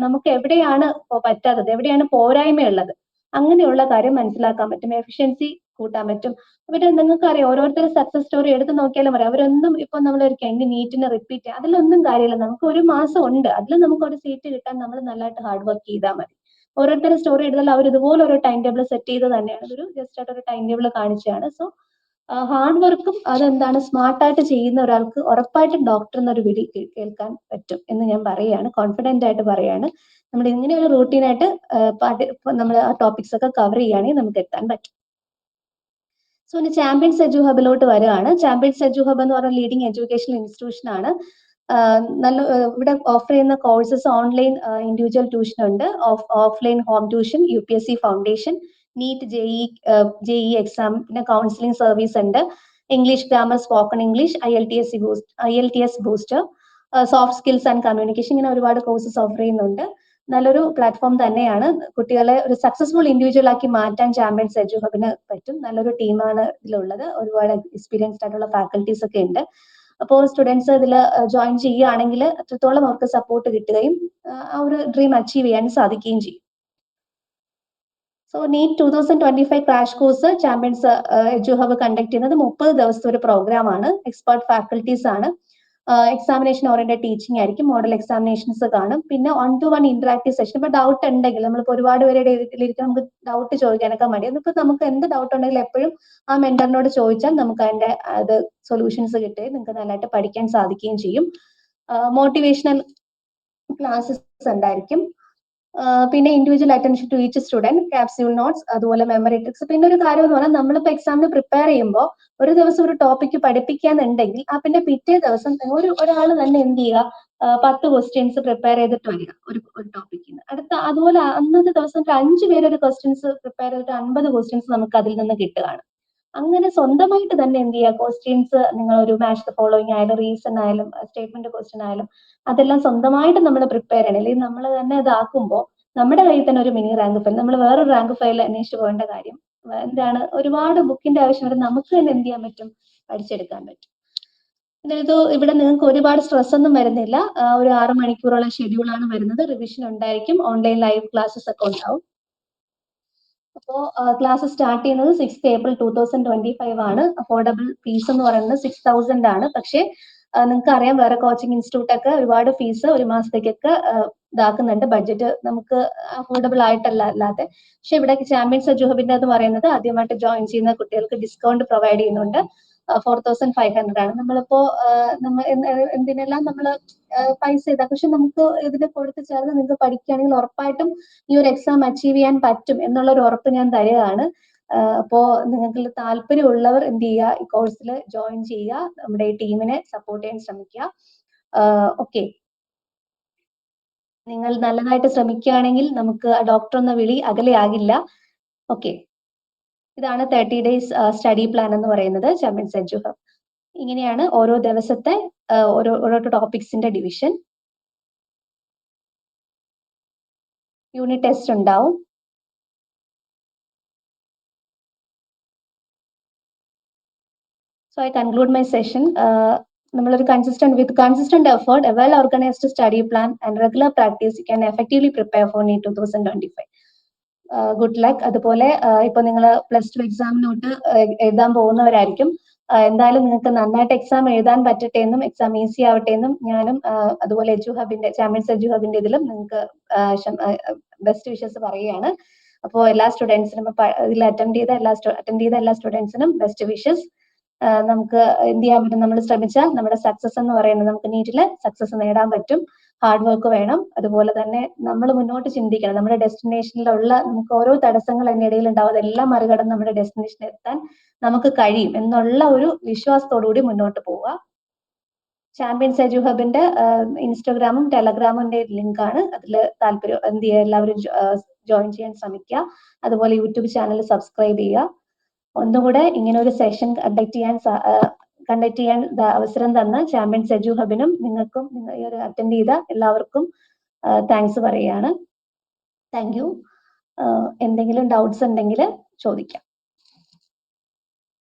നമുക്ക് എവിടെയാണ് പറ്റാത്തത്, എവിടെയാണ് പോരായ്മയുള്ളത്, അങ്ങനെയുള്ള കാര്യം മനസ്സിലാക്കാൻ പറ്റും. എഫിഷ്യൻസി കൂട്ടാൻ പറ്റും. അവര് നിങ്ങൾക്കറിയാം, ഓരോരുത്തരും സക്സസ് സ്റ്റോറി എടുത്ത് നോക്കിയാലും പറയാം, അവരൊന്നും ഇപ്പൊ നമ്മൾ ഒരു നീറ്റിന് റിപ്പീറ്റ് ചെയ്യാം, അതിലൊന്നും കാര്യമില്ല. നമുക്ക് ഒരു മാസം ഉണ്ട്, അതിൽ നമുക്ക് ഒരു സീറ്റ് കിട്ടാൻ നമ്മൾ നല്ലതായിട്ട് ഹാർഡ് വർക്ക് ചെയ്താൽ മതി. ഓരോരുത്തരും സ്റ്റോറി എടുത്താൽ അവർ ഇതുപോലെ ഒരു ടൈം ടേബിൾ സെറ്റ് ചെയ്ത് തന്നെയാണ്, ഒരു ജസ്റ്റ് ആയിട്ട് ഒരു ടൈം ടേബിൾ കാണിച്ചാണ്. സോ ഹാർഡ് വർക്കും അതെന്താണ് സ്മാർട്ടായിട്ട് ചെയ്യുന്ന ഒരാൾക്ക് ഉറപ്പായിട്ടും ഡോക്ടർ എന്നൊരു വിളി കേൾക്കാൻ പറ്റും എന്ന് ഞാൻ പറയാണ്, കോൺഫിഡന്റ് ആയിട്ട് പറയാണ്. നമ്മൾ ഇങ്ങനെ ഒരു റൂട്ടീനായിട്ട് നമ്മൾ ആ ടോപ്പിക്സ് ഒക്കെ കവർ ചെയ്യുകയാണെങ്കിൽ നമുക്ക് എത്താൻ പറ്റും. സോ ഇനി ചാമ്പ്യൻസ് എഡ്യൂ ഹബിലോട്ട് വരികയാണ്. ചാമ്പ്യൻസ് എഡ്യൂ ഹബ് എന്ന് പറഞ്ഞ ലീഡിംഗ് എഡ്യൂക്കേഷണൽ ഇൻസ്റ്റിറ്റ്യൂഷൻ ആണ്. നല്ല ഇവിടെ ഓഫർ ചെയ്യുന്ന കോഴ്സസ് ഓൺലൈൻ ഇൻഡിവിജ്വൽ ട്യൂഷൻ ഉണ്ട്, offline home tuition, UPSC foundation, NEET JEE exam, പിന്നെ കൗൺസിലിംഗ് സർവീസ് ഉണ്ട്, English grammar, spoken English, IELTS booster, soft skills and communication, ഇങ്ങനെ ഒരുപാട് കോഴ്സസ് ഓഫർ ചെയ്യുന്നുണ്ട്. നല്ലൊരു പ്ലാറ്റ്ഫോം തന്നെയാണ്. കുട്ടികളെ ഒരു സക്സസ്ഫുൾ ഇൻഡിവിജ്വൽ ആക്കി മാറ്റാൻ ചാമ്പ്യൻസ് എഡ്യു ഹബിന് പറ്റും. നല്ലൊരു ടീമാണ് ഇതിലുള്ളത്. ഒരുപാട് എക്സ്പീരിയൻസ്ഡ് ആയിട്ടുള്ള ഫാക്കൽറ്റീസ് ഒക്കെ ഉണ്ട്. അപ്പോൾ സ്റ്റുഡൻസ് ഇതിൽ ജോയിൻ ചെയ്യുകയാണെങ്കിൽ അത്രത്തോളം അവർക്ക് സപ്പോർട്ട് കിട്ടുകയും ആ ഒരു ഡ്രീം അച്ചീവ് ചെയ്യാൻ സാധിക്കുകയും ചെയ്യും. So NEET 2025 crash course Champions Edu Hub conduct ചെയ്യുന്നത് 30 ദിവസത്തെ ഒരു പ്രോഗ്രാം ആണ്. എക്സ്പേർട്ട് ഫാക്കൽറ്റീസ് ആണ്. എക്സാമിനേഷൻ ഓറിയന്റഡ് ടീച്ചിങ് ആയിരിക്കും. മോഡൽ എക്സാമിനേഷൻസ് കാണും. പിന്നെ 1-to-1 ഇന്ററാക്റ്റീവ് സെഷൻ. ഇപ്പൊ ഡൗട്ട് ഉണ്ടെങ്കിൽ നമ്മളിപ്പോൾ ഒരുപാട് പേരുടെ ഇതിലിരിക്കും, നമുക്ക് ഡൗട്ട് ചോദിക്കാനൊക്കെ മടി. എന്നിപ്പോൾ നമുക്ക് എന്ത് ഡൗട്ട് ഉണ്ടെങ്കിലും എപ്പോഴും ആ മെന്ററിനോട് ചോദിച്ചാൽ നമുക്ക് അതിന്റെ അത് സൊല്യൂഷൻസ് കിട്ടുകയും നിങ്ങൾക്ക് നല്ലതായിട്ട് പഠിക്കാൻ സാധിക്കുകയും ചെയ്യും. മോട്ടിവേഷണൽ ക്ലാസ്സസ് ഉണ്ടായിരിക്കും. പിന്നെ individual attention to each student, capsule notes, അതുപോലെ മെമ്മറി ട്രിക്സ്. പിന്നെ ഒരു കാര്യം എന്ന് പറഞ്ഞാൽ നമ്മളിപ്പോൾ എക്സാമിന് പ്രിപ്പയർ ചെയ്യുമ്പോൾ ഒരു ദിവസം ഒരു ടോപ്പിക്ക് പഠിപ്പിക്കാന്നുണ്ടെങ്കിൽ ആ പിന്നെ പിറ്റേ ദിവസം ഒരാൾ തന്നെ എന്ത് ചെയ്യുക, 10 ക്വസ്റ്റ്യൻസ് പ്രിപ്പയർ ചെയ്തിട്ട് വരിക ഒരു ടോപ്പിക്കിന്. അതുപോലെ അന്നത്തെ ദിവസം ഒരു 5 പേര് ഒരു ക്വസ്റ്റ്യൻസ് പ്രിപ്പയർ ചെയ്തിട്ട് 50 ക്വസ്റ്റ്യൻസ് നമുക്ക് അതിൽ നിന്ന് കിട്ടുകയാണ്. അങ്ങനെ സ്വന്തമായിട്ട് തന്നെ എന്ത് ചെയ്യുക, ക്വസ്റ്റ്യൻസ് നിങ്ങൾ ഒരു മാച്ച് ദ ഫോളോയിങ് ആയാലും റീസൺ ആയാലും സ്റ്റേറ്റ്മെന്റ് ക്വസ്റ്റ്യൻ ആയാലും അതെല്ലാം സ്വന്തമായിട്ട് നമ്മൾ പ്രിപ്പയർ ചെയ്യണം. അല്ലെങ്കിൽ നമ്മൾ തന്നെ ഇതാക്കുമ്പോൾ നമ്മുടെ കയ്യിൽ തന്നെ ഒരു മിനി റാങ്ക് ഫയൽ, നമ്മൾ വേറൊരു റാങ്ക് ഫയൽ അന്വേഷിച്ച് പോകേണ്ട കാര്യം എന്താണ്, ഒരുപാട് ബുക്കിന്റെ ആവശ്യം വരും. നമുക്ക് തന്നെ എന്ത് ചെയ്യാൻ പറ്റും, പഠിച്ചെടുക്കാൻ പറ്റും. ഇവിടെ നിങ്ങൾക്ക് ഒരുപാട് സ്ട്രെസ് ഒന്നും വരുന്നില്ല. ഒരു 6 മണിക്കൂറുള്ള ഷെഡ്യൂളാണ് വരുന്നത്. റിവിഷൻ ഉണ്ടായിരിക്കും. ഓൺലൈൻ ലൈവ് ക്ലാസ്സസ് ഒക്കെ ഉണ്ടാവും. അപ്പോൾ ക്ലാസ് സ്റ്റാർട്ട് ചെയ്യുന്നത് 6th April 2025 ആണ്. അഫോർഡബിൾ ഫീസ് എന്ന് പറയുന്നത് 6000 ആണ്. പക്ഷേ നിങ്ങൾക്ക് അറിയാം, വേറെ കോച്ചിങ് ഇൻസ്റ്റിറ്റ്യൂട്ട് ഒക്കെ ഒരുപാട് ഫീസ് ഒരു മാസത്തേക്കൊക്കെ ഇതാക്കുന്നുണ്ട്. ബഡ്ജറ്റ് നമുക്ക് അഫോർഡബിൾ ആയിട്ടല്ല അല്ലാതെ. പക്ഷെ ഇവിടെ ചാമ്പ്യൻസ് എഡ്യു ഹബിന്റെ എന്ന് പറയുന്നത് ആദ്യമായിട്ട് ജോയിൻ ചെയ്യുന്ന കുട്ടികൾക്ക് ഡിസ്കൗണ്ട് പ്രൊവൈഡ് ചെയ്യുന്നുണ്ട്. 4500 ആണ്. നമ്മളിപ്പോ എന്തിനെല്ലാം നമ്മൾ പൈസ ഇതാ, പക്ഷെ നമുക്ക് ഇതിൽ കൊടുത്തു ചേർന്ന് നിങ്ങൾക്ക് പഠിക്കുകയാണെങ്കിൽ ഉറപ്പായിട്ടും ഈ ഒരു എക്സാം അച്ചീവ് ചെയ്യാൻ പറ്റും എന്നുള്ള ഒരു ഉറപ്പ് ഞാൻ തരികയാണ്. അപ്പോ നിങ്ങൾക്ക് താല്പര്യമുള്ളവർ എന്ത് ചെയ്യുക, ഈ കോഴ്സിൽ ജോയിൻ ചെയ്യുക, നമ്മുടെ ഈ ടീമിനെ സപ്പോർട്ട് ചെയ്യാൻ ശ്രമിക്കുക. ഓക്കെ, നിങ്ങൾ നല്ലതായിട്ട് ശ്രമിക്കുകയാണെങ്കിൽ നമുക്ക് ഡോക്ടർ എന്ന വിളി അകലെയാകില്ല. ഓക്കെ, ഇതാണ് 30 days സ്റ്റഡി പ്ലാൻ എന്ന് പറയുന്നത് ചാമ്പ്യൻസ് എഡ്യു ഹബ്. ഇങ്ങനെയാണ് ഓരോ ദിവസത്തെ ഓരോ ടോപ്പിക്സിന്റെ ഡിവിഷൻ. യൂണിറ്റ് ടെസ്റ്റ് ഉണ്ടാവും. So I conclude my session. With consistent effort, a well-organized study plan, and regular practice, you can effectively prepare for NEET 2025. Good luck. അതുപോലെ ഇപ്പൊ നിങ്ങൾ +2 എക്സാമിനോട്ട് എഴുതാൻ പോകുന്നവരായിരിക്കും. എന്തായാലും നിങ്ങൾക്ക് നന്നായിട്ട് എക്സാം എഴുതാൻ പറ്റട്ടെ എന്നും എക്സാം ഈസി ആവട്ടെ എന്നും ഞാനും അതുപോലെ എഡ്യു ഹബിന്റെ ചാമ്പ്യൻസ് എഡ്യു ഹബിന്റെ ഇതിലും നിങ്ങൾക്ക് ബെസ്റ്റ് വിഷസ് പറയുകയാണ്. അപ്പോൾ എല്ലാ സ്റ്റുഡൻസിനും ഇതിൽ അറ്റൻഡ് ചെയ്ത എല്ലാ സ്റ്റുഡൻസിനും ബെസ്റ്റ് വിഷസ്. നമുക്ക് എന്ത് ചെയ്യാൻ പറ്റും, നമ്മൾ ശ്രമിച്ചാൽ നമ്മുടെ സക്സസ് എന്ന് പറയുന്നത്, നമുക്ക് നീറ്റില് സക്സസ് നേടാൻ പറ്റും. ഹാർഡ് വർക്ക് വേണം. അതുപോലെ തന്നെ നമ്മൾ മുന്നോട്ട് ചിന്തിക്കണം. നമ്മുടെ ഡെസ്റ്റിനേഷനിലുള്ള നമുക്ക് ഓരോ തടസ്സങ്ങൾ അതിനിടയിൽ ഉണ്ടാവും, അതെല്ലാം മറികടന്ന് നമ്മുടെ ഡെസ്റ്റിനേഷനിൽ എത്താൻ നമുക്ക് കഴിയും എന്നുള്ള ഒരു വിശ്വാസത്തോടു കൂടി മുന്നോട്ട് പോവുക. ചാമ്പ്യൻസ് എഡ്യു ഹബിന്റെ ഇൻസ്റ്റാഗ്രാമും ടെലഗ്രാമിന്റെ ലിങ്ക് ആണ്. അതിൽ താല്പര്യം എന്ത് ചെയ്യുക, എല്ലാവരും ജോയിൻ ചെയ്യാൻ ശ്രമിക്കുക. അതുപോലെ യൂട്യൂബ് ചാനൽ സബ്സ്ക്രൈബ് ചെയ്യുക. ഒന്നുകൂടെ ഇങ്ങനെ ഒരു സെഷൻ കണ്ടക്ട് ചെയ്യാൻ അവസരം തന്ന ചാമ്പ്യൻസ് എഡ്യു ഹബിനും നിങ്ങൾക്കും അറ്റൻഡ് ചെയ്ത എല്ലാവർക്കും താങ്ക്സ് പറയുകയാണ്. Thank you. എന്തെങ്കിലും ഡൗട്ട്സ് ഉണ്ടെങ്കിൽ ചോദിക്കാം.